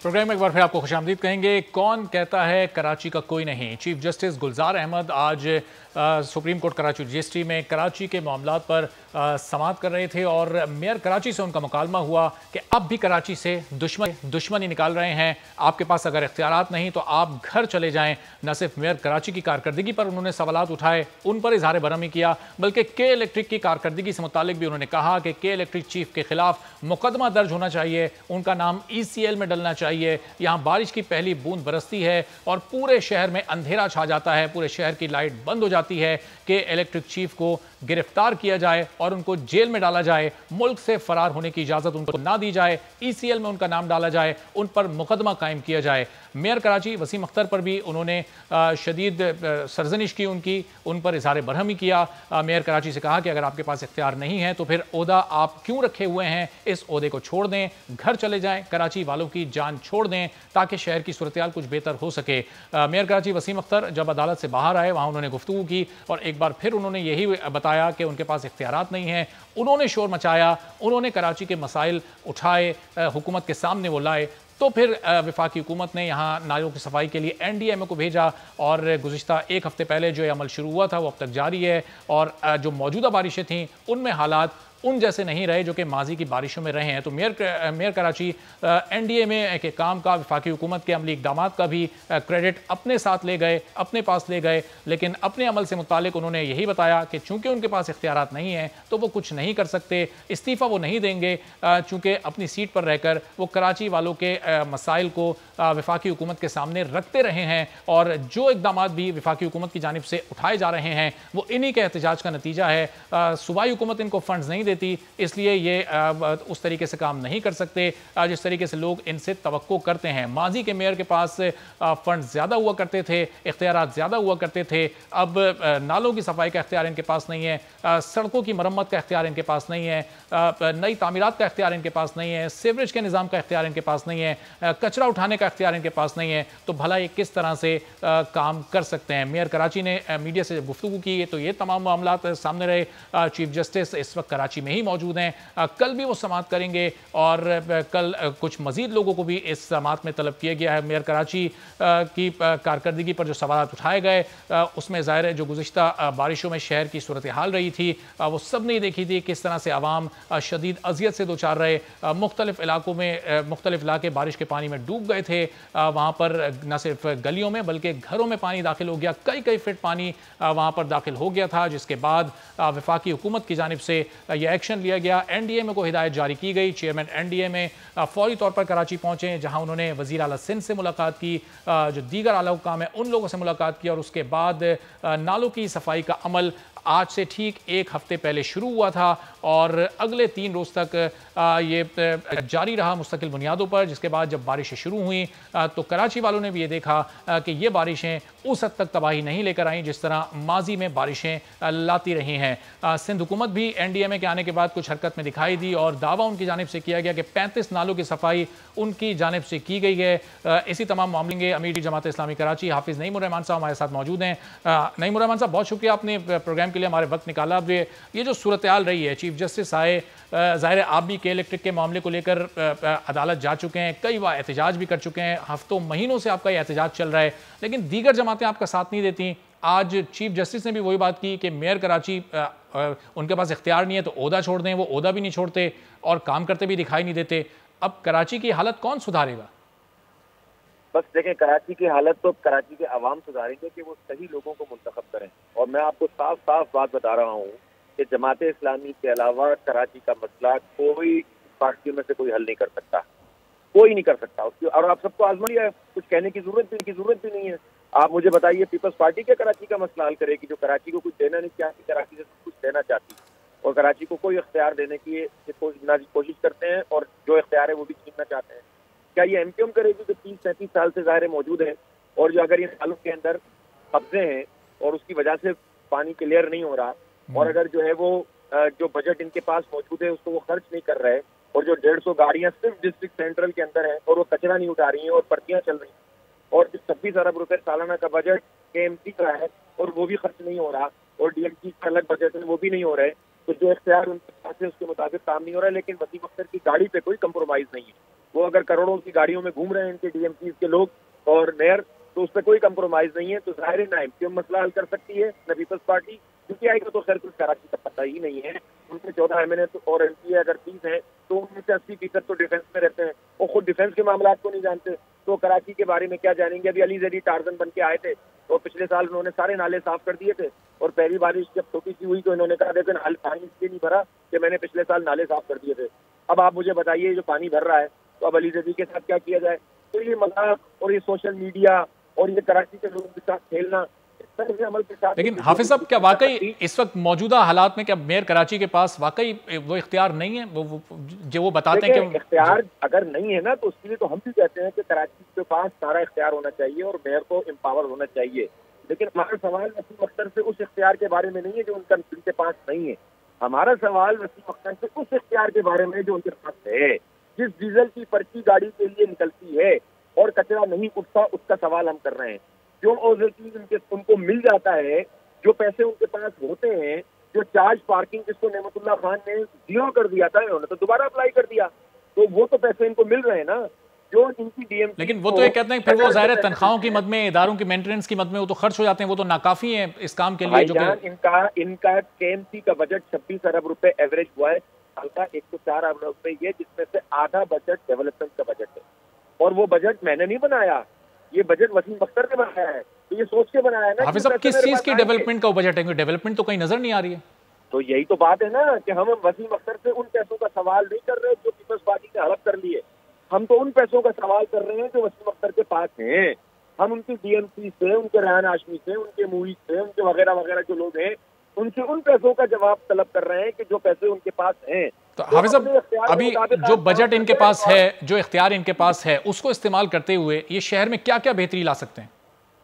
B: प्रोग्राम में एक बार फिर आपको खुशामदीद कहेंगे। कौन कहता है कराची का कोई नहीं, चीफ जस्टिस गुलजार अहमद आज सुप्रीम कोर्ट कराची रजिस्ट्री में कराची के मामलात पर समाअत कर रहे थे और मेयर कराची से उनका मुकालमा हुआ कि अब भी कराची से दुश्मनी निकाल रहे हैं, आपके पास अगर इख्तियारात नहीं तो आप घर चले जाएं। न सिर्फ मेयर कराची की कारकर्दगी पर उन्होंने सवालात उठाए, उन पर इजहार बरहमी किया, बल्कि के इलेक्ट्रिक की कारकर्दगी से मुतालिक भी उन्होंने कहा कि के इलेक्ट्रिक चीफ के खिलाफ मुकदमा दर्ज होना चाहिए, उनका नाम ECL में डलना चाहिए। यहाँ बारिश की पहली बूंद बरसती है और पूरे शहर में अंधेरा छा जाता है, पूरे शहर की लाइट बंद हो जाती है कि इलेक्ट्रिक चीफ को गिरफ्तार किया जाए और उनको जेल में डाला जाए, मुल्क से फरार होने की इजाजत उनको ना दी जाए, ECL में उनका नाम डाला जाए, उन पर मुकदमा कायम किया जाए। मेयर कराची वसीम अख्तर पर भी उन्होंने शदीद सरजनिश की, उन पर इजहार बरहमी किया। मेयर कराची से कहा कि अगर आपके पास इख्तियार नहीं है तो फिर ओहदा आप क्यों रखे हुए हैं, इस ओहदे को छोड़ दें, घर चले जाएं, कराची वालों की जान छोड़ दें ताकि शहर की सूरत-ए-हाल कुछ बेहतर हो सके। मेयर कराची वसीम अख्तर जब अदालत से बाहर आए वहाँ उन्होंने गुफ्तगू की और एक बार फिर उन्होंने यही बताया कि उनके पास इख्तियारात नहीं हैं। उन्होंने शोर मचाया, उन्होंने कराची के मसाइल उठाए, हुकूमत के सामने वो लाए, तो फिर वफाकी हुकूमत ने यहाँ नालों की सफाई के लिए NDMA को भेजा और गुज़िश्ता एक हफ़्ते पहले जो अमल शुरू हुआ था वो अब तक जारी है और जो मौजूदा बारिशें थीं उनमें हालात उन जैसे नहीं रहे जो कि माजी की बारिशों में रहे हैं। तो मेयर कराची NDMA के काम का, वफाकी हुकूमत के अमली इक़दाम का भी क्रेडिट अपने साथ ले गए, अपने पास ले गए, लेकिन अपने अमल से मुतालिक उन्होंने यही बताया कि चूँकि उनके पास इख्तियारात नहीं हैं तो वो कुछ नहीं कर सकते, इस्तीफ़ा वो नहीं देंगे, चूँकि अपनी सीट पर रहकर वो कराची वालों के मसाइल को वफाकी हुकूमत के सामने रखते रहे हैं और जो इक़दाम भी वफाकी हुकूमत की जानिब से उठाए जा रहे हैं वो इन्हीं के एहतजाज का नतीजा है। सूबाई हुकूमत इनको फंड्स नहीं देती, इसलिए ये उस तरीके से काम नहीं कर सकते जिस तरीके से लोग इनसे तवक्को करते हैं। माजी के मेयर के पास फंड ज़्यादा हुआ करते थे, इख्तियारात ज़्यादा हुआ करते थे, अब नालों की सफाई का इख्तियार इनके पास नहीं है, सड़कों की मरम्मत का इख्तियार इनके पास नहीं है, नई तामीरात का इख्तियार इनके पास नहीं है, सीवरेज के निज़ाम का इख्तियार इनके पास नहीं है, कचरा उठाने का इख्तियार इनके पास नहीं है, तो भला ये किस तरह से काम कर सकते हैं। मेयर कराची ने मीडिया से गुफ्तगू की तो ये तमाम मामलात सामने रहे। चीफ जस्टिस इस वक्त कराची में ही मौजूद हैं, कल भी वो समाअत करेंगे और कल कुछ मजीद लोगों को भी इस समाअत में तलब किया गया है। मेयर कराची की कारकर्दगी पर जो सवाल उठाए गए उसमें ज़ाहिर है जो गुज़िश्ता बारिशों में शहर की सूरत हाल रही थी वो सब नहीं देखी थी, किस तरह से आवाम शदीद अजियत से दो चार रहे, मुख्तलिफ इलाकों में मुख्तलिफ इलाके बारिश के पानी में डूब गए थे, वहाँ पर न सिर्फ गलियों में बल्कि घरों में पानी दाखिल हो गया, कई फीट पानी वहाँ पर दाखिल हो गया था, जिसके बाद वफाकी हुकूमत की जानिब से यह एक्शन लिया गया। NDMA को हिदायत जारी की गई, चेयरमैन NDMA फौरी तौर पर कराची पहुँचे जहाँ उन्होंने वज़ीर आला सिंध से मुलाकात की, जो दीगर आला हुक्काम है उन लोगों से मुलाकात की और उसके बाद नालों की सफाई का अमल आज से ठीक एक हफ्ते पहले शुरू हुआ था और अगले 3 रोज़ तक ये जारी रहा मुस्तकिल बुनियादों पर। जिसके बाद जब बारिशें शुरू हुई तो कराची वालों ने भी ये देखा कि ये बारिशें उस हद तक तबाही नहीं लेकर आईं जिस तरह माजी में बारिशें लाती रही हैं। सिंध हुकूमत भी NDMA के आने के बाद कुछ हरकत में दिखाई दी और दावा उनकी जानिब से किया गया कि 35 नालों की सफाई उनकी जानिब से की गई है। इसी तमाम मामले अमीर जमात इस्लामी कराची हाफिज़ नईमुर रहमान साहब हमारे साथ मौजूद हैं। नईमुर रहमान साहब, बहुत शुक्रिया आपने प्रोग्राम के लिए हमारे वक्त निकाला। अब ये जो सूरत हाल रही है, चीफ जस्टिस आए, ज़ाहिर है आप भी के इलेक्ट्रिक के मामले को लेकर अदालत जा चुके हैं, कई बार एहतजाज भी कर चुके हैं, हफ्तों महीनों से आपका ये एहतजाज चल रहा है, लेकिन दीगर जमातें आपका साथ नहीं देती। आज चीफ जस्टिस ने भी वही बात की कि मेयर कराची उनके पास इख्तियार नहीं है तो ओहदा छोड़ दें, वो ओहदा भी नहीं छोड़ते और काम करते भी दिखाई नहीं देते। अब कराची की हालत कौन सुधारेगा?
F: बस देखें, कराची की हालत तो कराची के अवाम सुधारेंगे कि वो सही लोगों को मुंतखब करें। और मैं आपको साफ साफ बात बता रहा हूँ कि जमात इस्लामी के अलावा कराची का मसला कोई पार्टियों में से कोई हल नहीं कर सकता, कोई नहीं कर सकता उसकी। और आप सबको आजमाइए है, कुछ कहने की जरूरत भी नहीं है। आप मुझे बताइए, पीपल्स पार्टी क्या कराची का मसला हल करेगी, जो कराची को कुछ देना नहीं चाहती, कराची से कुछ देना चाहती और कराची को कोई इख्तियार देने की कोशिश करते हैं और जो इख्तियार है वो भी छीनना चाहते हैं। क्या ये MQM करेगी जो 30-35 साल से ज़ाहिर मौजूद है और जो अगर ये सालों के अंदर कब्जे हैं और उसकी वजह से पानी क्लियर नहीं हो रहा और अगर जो है वो जो बजट इनके पास मौजूद है उसको वो खर्च नहीं कर रहे और जो 150 गाड़ियां सिर्फ डिस्ट्रिक्ट सेंट्रल के अंदर है और वो कचरा नहीं उठा रही हैं और पर्चियां चल रही हैं और 26 अरब रुपए सालाना का बजट KMC का है और वो भी खर्च नहीं हो रहा और DMC का अलग बजट है वो भी नहीं हो रहे, तो जो इख्तियार उनके पास है उसके मुताबिक काम नहीं हो रहा है। लेकिन वसीम अख्तर की गाड़ी पे कोई कंप्रोमाइज नहीं है, वो अगर करोड़ों की गाड़ियों में घूम रहे हैं इनके DMC के लोग और मेयर, तो उस पर कोई कंप्रोमाइज नहीं है। तो जाहिर है ना एमक्यूएम मसला हल कर सकती है, न पीपल्स पार्टी। पीटीआई का तो खैर कुछ कराची का पता ही नहीं है। उनके 14 एमएनए और एमपी अगर 30 हैं तो उनमें से 80% तो डिफेंस में रहते हैं, वो खुद डिफेंस के मामला को नहीं जानते, तो कराची के बारे में क्या जानेंगे। अभी अली जैदी टार्जन बन के आए थे तो पिछले साल उन्होंने सारे नाले साफ कर दिए थे, और पहली बारिश जब छोटी सी हुई तो इन्होंने कहा देखो नाले पानी इसलिए नहीं भरा कि मैंने पिछले साल नाले साफ कर दिए थे। अब आप मुझे बताइए जो पानी भर रहा है तो अब अली जैदी के साथ क्या किया जाए। तो ये मजाक और ये सोशल मीडिया और ये कराची के लोगों के साथ खेलना, अमल के साथ।
B: लेकिन हाफिज साहब, क्या वाकई इस वक्त मौजूदा हालात में क्या मेयर कराची के पास वाकई वो इख्तियार नहीं है, वो जो वो बताते हैं कि
F: इख्तियार अगर नहीं है ना, तो उसके लिए तो हम भी कहते हैं कि कराची के पास सारा इख्तियार होना चाहिए और मेयर को एम्पावर होना चाहिए। लेकिन हमारा सवाल वसीम अख्तर से उस इख्तियार के बारे में नहीं है जो उनके पास नहीं है। हमारा सवाल वसीम अख्तर से उस इख्तियार के बारे में जो उनके पास है। जिस डीजल की पर्ची गाड़ी के लिए निकलती है और कचरा नहीं उठता, उसका सवाल हम कर रहे हैं। जो उनको मिल जाता है, जो पैसे उनके पास होते हैं, जो चार्ज पार्किंग जिसको नेमतुल्लाह खान ने 0 कर दिया था, इन्होंने तो दोबारा अप्लाई कर दिया, तो वो तो पैसे इनको मिल रहे हैं ना। जो इनकी डीएम,
B: लेकिन वो तो ये कहते हैं फिर वो ज़ाहिर है तनख्वाहों की मद में, इदारों की मेंटेनेंस की मद में वो तो खर्च हो जाते हैं, वो तो नाकाफी है इस काम के लिए। जो
F: इनका केएमसी का बजट 26 अरब रुपए एवरेज हुआ है साल का, 104 अरब रुपए ये, जिसमें से आधा बजट डेवलपमेंट का बजट है। और वो बजट मैंने नहीं बनाया, ये बजट वसीम अख्तर ने बनाया है, तो ये सोच के बनाया है ना।
B: हाफिज साहब, किस चीज की डेवलपमेंट का बजट है? डेवलपमेंट तो कहीं नजर नहीं आ रही है।
F: तो यही तो बात है ना कि हम वसीम अख्तर से उन पैसों का सवाल नहीं कर रहे जो पीपल्स पार्टी ने हड़प कर लिए। हम तो उन पैसों का सवाल कर रहे हैं जो वसीम अख्तर के पास हैं। हम उनकी डीएमसी से, उनके रेहान हाशमी से, उनके मूवी से, उनके वगैरह वगैरह जो लोग हैं, उनसे उन पैसों का जवाब तलब कर रहे हैं कि जो पैसे उनके पास हैं।
B: तो हाफिज साहब, अभी जो बजट इनके पास है, जो इख्तियार इनके पास है, उसको इस्तेमाल करते हुए ये शहर में क्या क्या बेहतरी ला सकते हैं?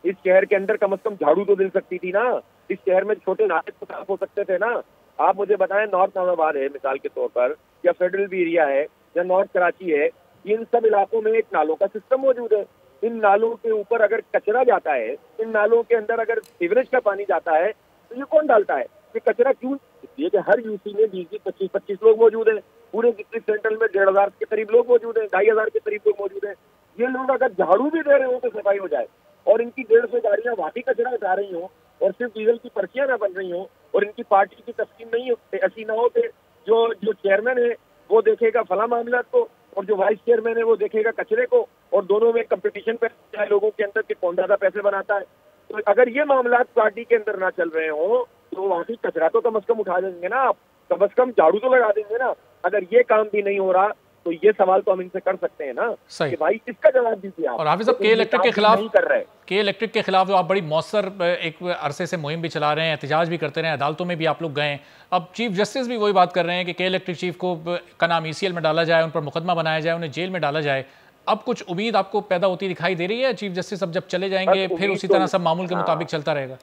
F: इस शहर के अंदर कम से कम झाड़ू तो मिल सकती थी ना। इस शहर में छोटे नाले तो साफ हो सकते थे ना। आप मुझे बताएं, नॉर्थ नामाबाद है मिसाल के तौर पर, या फेडरल भी एरिया है, या नॉर्थ कराची है, इन सब इलाकों में एक नालों का सिस्टम मौजूद है। इन नालों के ऊपर अगर कचरा जाता है, इन नालों के अंदर अगर सीवरेज का पानी जाता है, तो ये कौन डालता है? ये कचरा क्यों? इसलिए कि हर यूसी में 20-25 लोग मौजूद हैं। पूरे डिस्ट्रिक्ट सेंट्रल में 1500 के करीब लोग मौजूद हैं, 2500 के करीब लोग मौजूद हैं। ये लोग अगर झाड़ू भी दे रहे हो तो सफाई हो जाए, और इनकी 150 गाड़ियां वाकई कचरा उठा रही हो और सिर्फ डीजल की पर्चियां ना बन रही हो, और इनकी पार्टी की तस्कीन नहीं ऐसी ना हो कि जो चेयरमैन है वो देखेगा फला मामला को, और जो वाइस चेयरमैन है वो देखेगा कचरे को, और दोनों में कंपटीशन पे लोगों के अंदर कि कौन ज्यादा पैसे बनाता है। तो अगर ये मामला पार्टी के अंदर ना चल रहे हो तो वाकई कचरा तो कम से कम उठा देंगे ना आप, कम से कम झाड़ू तो लगा देंगे ना। अगर ये काम भी नहीं हो रहा तो ये सवाल तो हम इनसे कर सकते हैं ना कि भाई इसका जवाब दीजिए आप।
B: और हाफिज साहब, के इलेक्ट्रिक के खिलाफ
F: कर रहे हैं,
B: के इलेक्ट्रिक के खिलाफ आप बड़ी मौसर एक अरसे से मुहिम भी चला रहे हैं, एहतजाज भी करते रहे, अदालतों में भी आप लोग गए। अब चीफ जस्टिस भी वही बात कर रहे हैं कि इलेक्ट्रिक चीफ को का नाम ECL में डाला जाए, उन पर मुकदमा बनाया जाए, उन्हें जेल में डाला जाए। अब कुछ उम्मीद आपको पैदा होती दिखाई दे रही है? चीफ जस्टिस अब जब चले जाएंगे फिर उसी तरह सब मामूल के मुताबिक चलता रहेगा?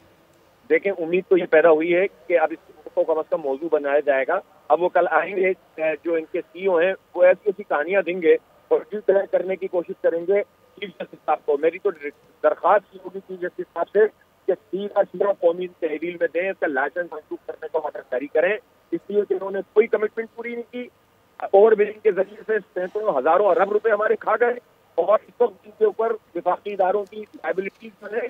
F: देखें, उम्मीद तो ये पैदा हुई है कि अब इसको कम से कम मौजू बनाया जाएगा। अब वो कल आएंगे, जो इनके CEO हैं वो ऐसी ऐसी कहानियां देंगे और जिस तरह करने की कोशिश करेंगे चीफ जस्टिस साहब को। मेरी तो दरख्वास्त की होगी चीफ जस्टिस साहब से कि सीधा कौमी तहवील में दें, इसका लाइसेंस मंसूख करने का ऑर्डर जारी करें, इसलिए कि उन्होंने कोई कमिटमेंट पूरी नहीं की। ओवर बिलिंग के जरिए से सैकड़ों हजारों अरब रुपए हमारे खा गए, और इस वक्त इनके ऊपर विफाकी इदारों की लायबिलिटीज जो है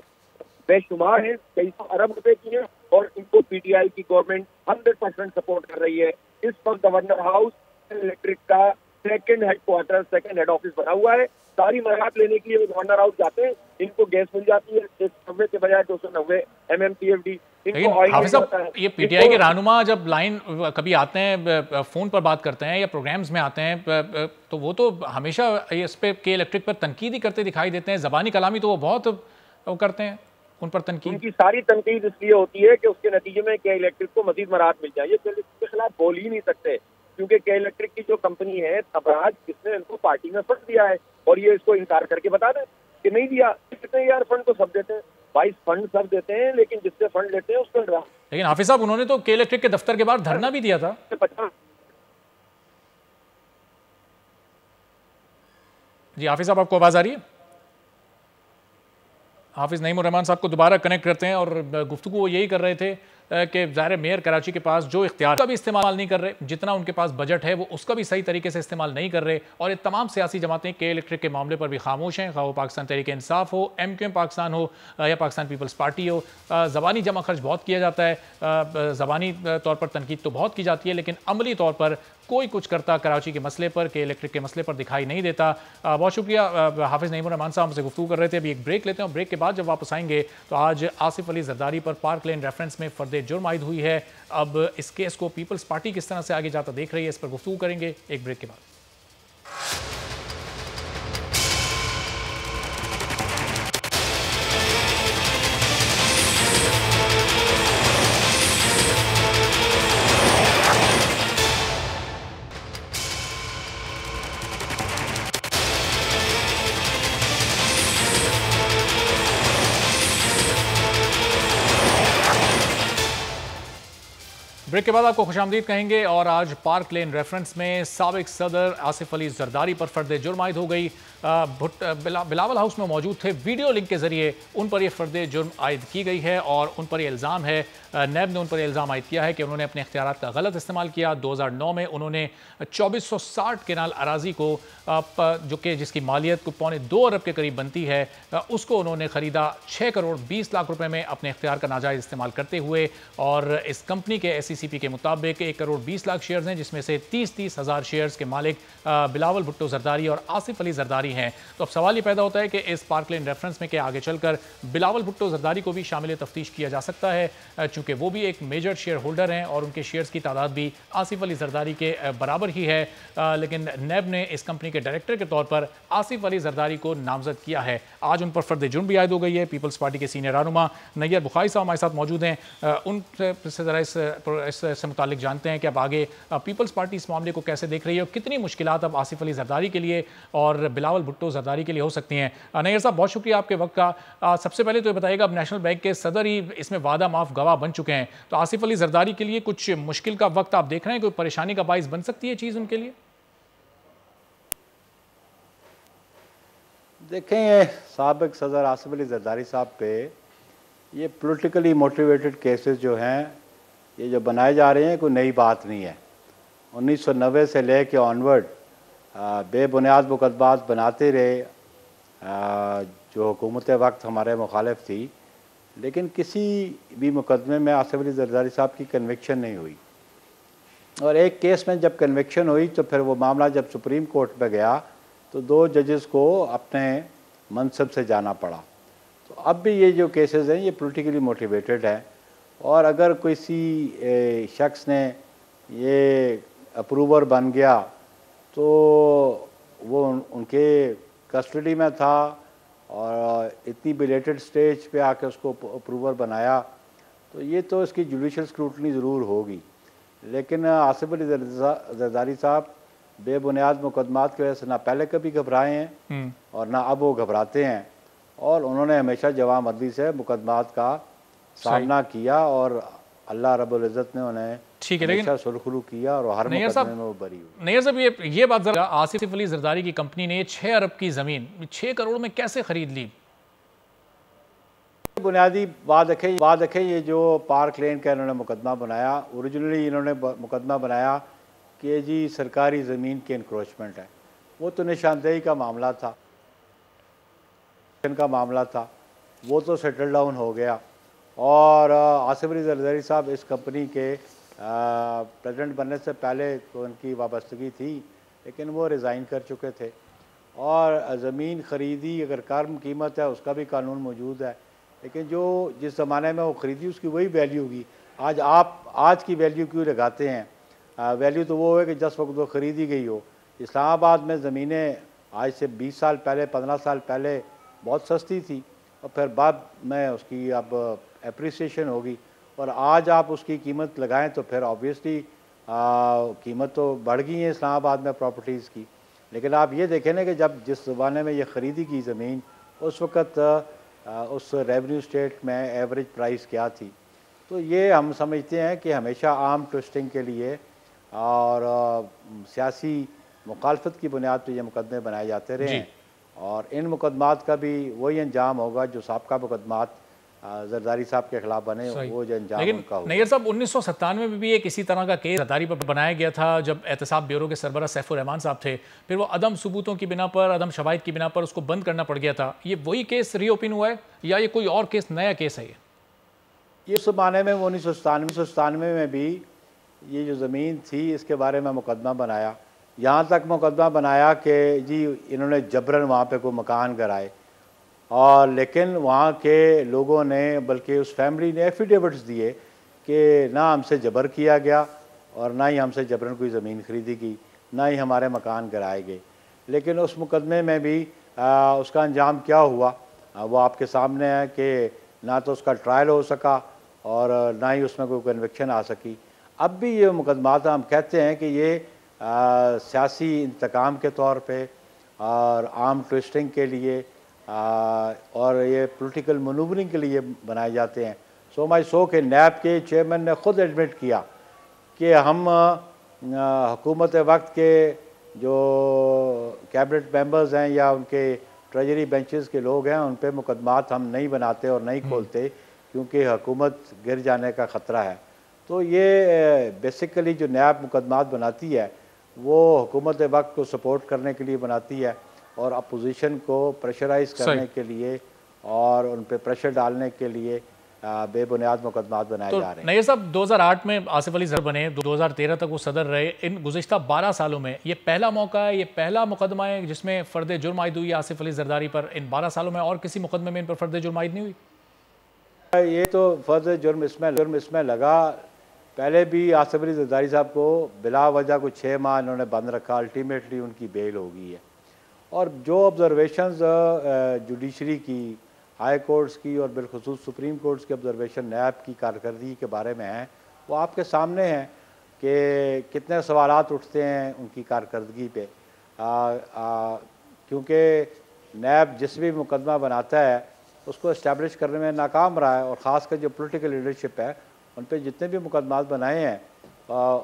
F: बेशुमार है, कई सौ अरब रुपए की है, और इनको पीटीआई की गवर्नमेंट 100% सपोर्ट कर रही है। इस वक्त गवर्नर हाउस इलेक्ट्रिक का second headquarter, second head office बना हुआ है। सारी मराहत लेने के लिए वो गवर्नर हाउस जाते हैं, इनको गैस मिल जाती है 190 के बजाय 290 MMTFD।
B: लेकिन हाफिज साहब, ये पीटीआई के रहनुमा जब लाइन कभी आते हैं, फोन पर बात करते हैं या प्रोग्राम्स में आते हैं, तो वो तो हमेशा इस पे के इलेक्ट्रिक पर तनकीद ही करते दिखाई देते हैं। ज़बानी कलामी तो वो बहुत करते हैं, उन पर तनकीद।
F: उनकी सारी तनकीद इसलिए होती है कि उसके नतीजे में के इलेक्ट्रिक को मजीद मराहत मिल जाए। ये के इलेक्ट्रिक के खिलाफ बोल ही नहीं सकते, क्योंकि के इलेक्ट्रिक की जो कंपनी है अबराज, जिसने इनको पार्टी में फंड दिया है, और ये इसको इनकार करके बता दें कि नहीं दिया। कितने यार फंड तो सब देते हैं, 22 फंड सब देते हैं, लेकिन जिससे फंड लेते हैं उसको।
B: लेकिन हाफिज साहब, उन्होंने तो के इलेक्ट्रिक के दफ्तर के बाहर धरना भी दिया था। जी हाफिज साहब, आपको आवाज आ रही है? हाफिज़ नईमुर रहमान साहब को दोबारा कनेक्ट करते हैं और गुफ्तगू वो यही कर रहे थे कि ज़ाहिर मेयर कराची के पास जो इख्तियार का भी इस्तेमाल नहीं कर रहे, जितना उनके पास बजट है वो उसका भी सही तरीके से इस्तेमाल नहीं कर रहे, और ये तमाम सियासी जमातें के इलेक्ट्रिक के मामले पर भी खामोश हैं, वो पाकिस्तान तहरीक इंसाफ हो, MQM पाकिस्तान हो या पाकिस्तान पीपल्स पार्टी हो। ज़बानी जमा खर्च बहुत किया जाता है, ज़बानी तौर पर तनकीद तो बहुत की जाती है, लेकिन अमली तौर पर कोई कुछ करता कराची के मसले पर, के इलेक्ट्रिक के मसले पर दिखाई नहीं देता। बहुत शुक्रिया हाफिज़ नईमुर रहमान साहब हमसे गुफ्तगू कर रहे थे। अभी एक ब्रेक लेते हैं और ब्रेक के बाद जब वापस आएंगे तो आज आसिफ अली जरदारी पर पार्क लेन रेफरेंस में फर्द जुर्म आयद हुई है। अब इस केस को पीपल्स पार्टी किस तरह से आगे जाता देख रही है, इस पर गुफ्तगू करेंगे एक ब्रेक के बाद। ब्रेक के बाद आपको खुशामदीद कहेंगे और आज पार्क लेन रेफरेंस में साबिक सदर आसिफ अली जरदारी पर फर्द जुर्म आयद हो गई। बिलावल हाउस में मौजूद थे, वीडियो लिंक के जरिए उन पर यह फर्द जुर्म आयद की गई है और उन पर यह इल्ज़ाम है, नैब ने उन पर इल्ज़ाम आयद किया है कि उन्होंने अपने इख्तियारात का गलत इस्तेमाल किया। 2009 में उन्होंने 2460 केनाल अराजी को जो कि जिसकी मालियत को 2.25 अरब के करीब बनती है, उसको उन्होंने ख़रीदा 6 करोड़ 20 लाख रुपए में अपने इख्तियार का नाजायज़ इस्तेमाल करते हुए। और इस कंपनी के SECP के मुताबिक 1 करोड़ 20 लाख शेयर्स हैं, जिसमें से 30 हज़ार शेयर्स के मालिक बिलावल भुट्टो जरदारी और आसिफ अली जरदारी हैं। तो अब सवाल ये पैदा होता है कि इस पार्क लेन रेफरेंस में कि आगे चलकर बिलावल भुट्टो जरदारी को भी शामिल तफ्तीश किया जा सकता है, चूँकि वो भी एक मेजर शेयर होल्डर हैं और उनके शेयर्स की तादाद भी आसिफ अली जरदारी के बराबर ही है। लेकिन नैब ने इस कंपनी के डायरेक्टर के तौर पर आसिफ अली जरदारी को नामजद किया है। आज उन पर फर्द जुर्म भी आयद हो गई है। पीपल्स पार्टी के सीनियर रहनुमा नैयर बुखारी साहब हमारे साथ मौजूद हैं, उनसे ज़रा इससे मुतालिक जानते हैं कि अब आगे पीपल्स पार्टी इस मामले को कैसे देख रही है और कितनी मुश्किलात अब आसिफ अली जरदारी के लिए और बिलावल भुट्टो जरदारी के लिए हो सकती हैं। नैयर साहब बहुत शुक्रिया आपके वक्त का। सबसे पहले तो ये बताइएगा, अब नेशनल बैंक के सदर ही इसमें वादा माफ गवाह बन चुके हैं, तो आसिफ अली जरदारी के लिए कुछ मुश्किल का वक्त आप देख रहे हैं, कोई परेशानी का बाइस बन सकती है चीज़ उनके लिए?
G: देखें, साबिक सदर आसिफ अली जरदारी साहब पे ये पॉलिटिकली मोटिवेटेड केसेस जो हैं, ये जो बनाए जा रहे हैं, कोई नई बात नहीं है। 1990 से ले कर ऑनवर्ड बेबुनियाद मुकदमात बनाते रहे जो हुकूमत वक्त हमारे मुखालिफ थी, लेकिन किसी भी मुकदमे में आसिफ अली जरदारी साहब की कन्विक्शन नहीं हुई। और एक केस में जब कन्विक्शन हुई तो फिर वो मामला जब सुप्रीम कोर्ट में गया तो 2 जजेस को अपने मनसब से जाना पड़ा। तो अब भी ये जो केसेस हैं ये पॉलिटिकली मोटिवेटेड है, और अगर किसी शख्स ने ये अप्रूवर बन गया तो वो उनके कस्टडी में था और इतनी बिलेटेड स्टेज पे आके उसको अप्रूवर बनाया, तो ये तो इसकी जुडिशल स्क्रूटनी ज़रूर होगी। लेकिन आसिफ अली जरदारी साहब बेबुनियाद मुकदमात की वजह से ना पहले कभी घबराए हैं और ना अब वो घबराते हैं, और उन्होंने हमेशा जवाबमंदी से मुकदमात का सामना किया और अल्लाह रब्बुल इज़्ज़त ने उन्हें
B: ठीक है, लेकिन
G: सुरखरू किया और हर मुकदमे में वो बरी हुई।
B: नैयर साहब, ये बात जरा, आसिफ अली जरदारी की कंपनी ने 6 अरब की ज़मीन 6 करोड़ में कैसे खरीद ली?
G: बुनियादी बात देखें, ये जो पार्क लेन का इन्होंने मुकदमा बनाया, ओरिजिनली इन्होंने मुकदमा बनाया कि जी सरकारी ज़मीन की इंक्रोचमेंट है, वो तो निशानदेही का मामला था, वो तो सेटल डाउन हो गया। और आसिफ अली जरदारी साहब इस कंपनी के प्रेसिडेंट बनने से पहले तो उनकी वाबस्तगी थी, लेकिन वो रिज़ाइन कर चुके थे। और ज़मीन ख़रीदी अगर कम कीमत है उसका भी कानून मौजूद है, लेकिन जो जिस ज़माने में वो ख़रीदी उसकी वही वैल्यू होगी। आज की वैल्यू क्यों लगाते हैं? वैल्यू तो वो है कि जिस वक्त वो ख़रीदी गई हो। इस्लामाबाद में ज़मीनें आज से 20 साल पहले 15 साल पहले बहुत सस्ती थी, और फिर बाद में उसकी अब एप्रिसिएशन होगी, और आज आप उसकी कीमत लगाएं तो फिर ऑब्वियसली कीमत तो बढ़ गई है इस्लामाबाद में प्रॉपर्टीज़ की। लेकिन आप ये देखें ना कि जब जिस ज़माने में ये ख़रीदी की ज़मीन, उस वक़्त उस रेवेन्यू स्टेट में एवरेज प्राइस क्या थी। तो ये हम समझते हैं कि हमेशा आर्म ट्विस्टिंग के लिए और सियासी मुखालफत की बुनियाद पर ये मुकदमे बनाए जाते रहे हैं, और इन मुकदमात का भी वही अंजाम होगा जो साबका मुकदमात जरदारी साहब के खिलाफ बने, वो जो अंजाम
B: लेकिन
G: उनका होगा।
B: नैयर साहब 1997 में भी एक इसी तरह का केस जरदारी पर बनाया गया था जब एहतसाब ब्यूरो के सरबराह सैफुर रहमान साहब थे, फिर वो अदम सबूतों की बिना पर, अदम शवाहिद की बिना पर उसको बंद करना पड़ गया था। ये वही केस रीओपन हुआ है या ये कोई और केस, नया केस है?
G: ये उस ज़माने में 1997 में भी ये जो ज़मीन थी इसके बारे में मुकदमा बनाया, यहाँ तक मुकदमा बनाया कि जी इन्होंने जबरन वहाँ पे कोई मकान कराए, और लेकिन वहाँ के लोगों ने, बल्कि उस फैमिली ने एफिडेविट्स दिए कि ना हमसे जबर किया गया और ना ही हमसे जबरन कोई ज़मीन खरीदी गई, ना ही हमारे मकान कराए गए। लेकिन उस मुकदमे में भी उसका अंजाम क्या हुआ वो आपके सामने है कि ना तो उसका ट्रायल हो सका और ना ही उसमें कोई कन्विक्शन आ सकी। अब भी ये मुकदमात हम कहते हैं कि ये सियासी इंतकाम के तौर पे और आर्म ट्विस्टिंग के लिए और ये पॉलिटिकल मनूवरिंग के लिए बनाए जाते हैं। सो माई सो के नैब के चेयरमैन ने ख़ुद एडमिट किया कि हम हुकूमत वक्त के जो कैबिनेट मेंबर्स हैं या उनके ट्रेजरी बेंचेस के लोग हैं उन पे मुकदमात हम नहीं बनाते और नहीं खोलते क्योंकि हुकूमत गिर जाने का ख़तरा है। तो ये बेसिकली जो नैब मुकदमात बनाती है वो हुकूमत वक्त को सपोर्ट करने के लिए बनाती है और अपोजिशन को प्रेशराइज करने के लिए और उन पे प्रेशर डालने के लिए बेबुनियाद मुकदमात बनाए जा रहे हैं।
B: नैयर साहब 2008 में आसिफ अली जरदारी बने, 2013 तक वो सदर रहे। इन गुज़िश्ता 12 सालों में ये पहला मौका है, ये पहला मुकदमा है जिसमें फ़र्द जुर्म आयद हुई आसिफ अली जरदारी पर। इन 12 सालों में और किसी मुकदमे में इन पर फ़र्द जुर्म आयद नहीं हुई?
G: ये तो फ़र्द जुर्म इसमें लगा। पहले भी आसिफ अली जरदारी साहब को बिला वजह को 6 माह इन्होंने बंद रखा, अल्टीमेटली उनकी बेल हो गई है। और जो ऑब्जर्वेशंस जुडिशरी की, हाई कोर्ट्स की और बिलखुसूस सुप्रीम कोर्ट्स की ऑब्जर्वेशन नैब की कारकर्दगी के बारे में हैं वो आपके सामने हैं कि कितने सवालात उठते हैं उनकी कारकर्दगी पे, क्योंकि नैब जिस भी मुकदमा बनाता है उसको इस्टेब्लिश करने में नाकाम रहा है। और ख़ासकर जो पॉलिटिकल लीडरशिप है उन पे जितने भी मुकदमात बनाए हैं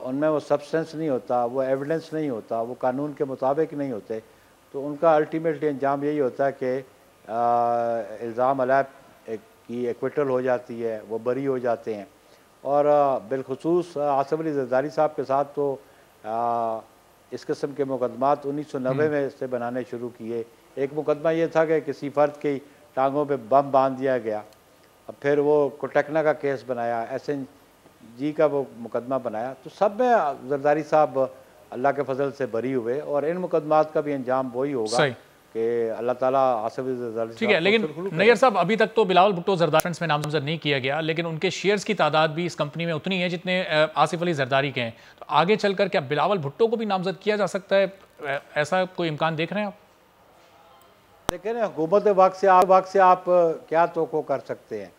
G: उनमें वो सब्सटेंस नहीं होता, वो एविडेंस नहीं होता, वो कानून के मुताबिक नहीं होते। तो उनका अल्टीमेटली अंजाम यही होता है कि इल्ज़ाम अलैब की एक्विटल हो जाती है, वो बरी हो जाते हैं। और बिलखुसूस आसिफ अली जरदारी साहब के साथ तो इस किस्म के मुकदमात 1990 में से बनाने शुरू किए। एक मुकदमा ये था कि किसी फ़र्द की टांगों पे बम बांध दिया गया, अब फिर वो कोटकना का केस बनाया, SNG का वो मुकदमा बनाया। तो सब में जरदारी साहब अल्लाह के फजल से बरी हुए और इन मुकदमात का भी अंजाम वही होगा कि अल्लाह ताला आसिफ अली जरदारी।
B: ठीक है, लेकिन नैयर साहब अभी तक तो बिलावल भुट्टो जरदारी में नामजद नहीं किया गया, लेकिन उनके शेयर्स की तादाद भी इस कंपनी में उतनी है जितने आसिफ अली जरदारी के हैं। तो आगे चलकर क्या बिलावल भुट्टो को भी नामजद किया जा सकता है? ऐसा कोई इम्कान देख रहे हैं आप?
G: देखिए ना, हुकूमत वक्त से आप क्या तोक़ो कर सकते हैं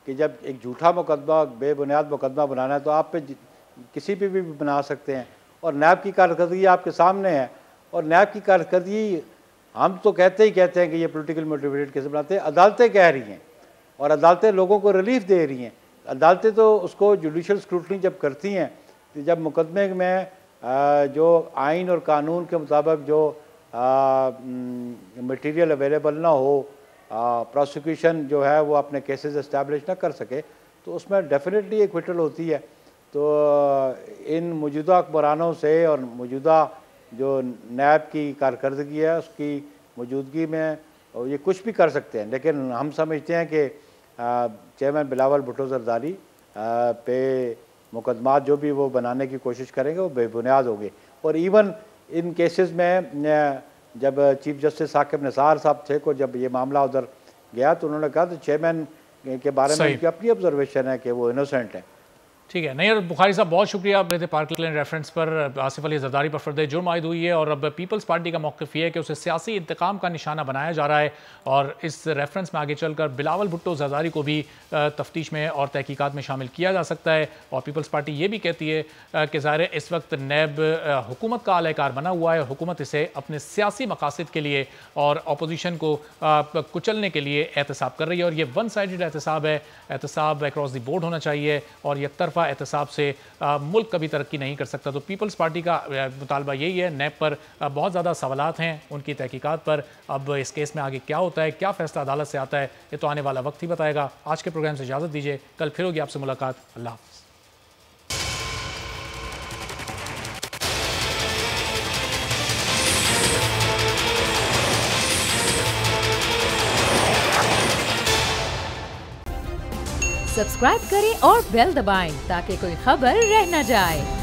G: कि जब एक झूठा मुकदमा, बेबुनियाद मुकदमा बनाना है तो आप पे किसी पे भी बना सकते हैं। और नैब की कारकर्दगी आपके सामने है। और नैब की कारकर्दगी हम तो कहते हैं कि ये पॉलिटिकल मोटिवेटेड केस बनाते हैं, अदालतें कह रही हैं और अदालतें लोगों को रिलीफ दे रही हैं। अदालतें तो उसको जुडिशल स्क्रूटनी जब करती हैं तो जब मुकदमे में जो आइन और कानून के मुताबिक जो मटेरियल अवेलेबल ना हो, प्रोसिक्यूशन जो है वो अपने केसेस इस्टेब्लिश ना कर सके तो उसमें डेफिनेटली एक्विटल होती है। तो इन मौजूदा हुक्मरानों से और मौजूदा जो नैब की कारकर्दगी है उसकी मौजूदगी में ये कुछ भी कर सकते हैं। लेकिन हम समझते हैं कि चेयरमैन बिलावल भुट्टो जरदारी पे मुकदमात जो भी वो बनाने की कोशिश करेंगे वो बेबुनियाद होंगे। और इवन इन केसेस में जब चीफ जस्टिस साकिब निसार साहब थे को जब ये मामला उधर गया तो उन्होंने कहा तो चेयरमैन के बारे में उनकी अपनी ऑब्जर्वेशन है कि वो इनोसेंट है।
B: ठीक है, नैयर बुखारी साहब बहुत शुक्रिया। आप पार्क लेन रेफरेंस पर आसिफ अली जरदारी पर फ़र्द जुर्म आयद हुई है और अब पीपल्स पार्टी का मौक़िफ़ ये है कि उसे सियासी इंतकाम का निशाना बनाया जा रहा है और इस रेफरेंस में आगे चलकर बिलावल भुट्टो जरदारी को भी तफ्तीश में और तहकीकात में शामिल किया जा सकता है। और पीपल्स पार्टी ये भी कहती है कि ज़ाहिर है इस वक्त नैब हुकूमत का आलाकार बना हुआ है और हुकूमत इसे अपने सियासी मकासद के लिए और अपोजिशन को कुचलने के लिए एहतसाब कर रही है। और ये वन साइडेड एहतसाब है, एहतसाब अक्रॉस द बोर्ड होना चाहिए और एक तरफा तरफा एहतसाब से मुल्क कभी तरक्की नहीं कर सकता। तो पीपल्स पार्टी का मुतालबा यही है। नैब पर बहुत ज़्यादा सवालात हैं उनकी तहकीकात पर। अब इस केस में आगे क्या होता है, क्या फैसला अदालत से आता है, ये तो आने वाला वक्त ही बताएगा। आज के प्रोग्राम से इजाज़त दीजिए, कल फिर होगी आपसे मुलाकात। अल्लाह हाफ़िज़।
A: सब्सक्राइब करें और बेल दबाएं ताकि कोई खबर रह न जाए।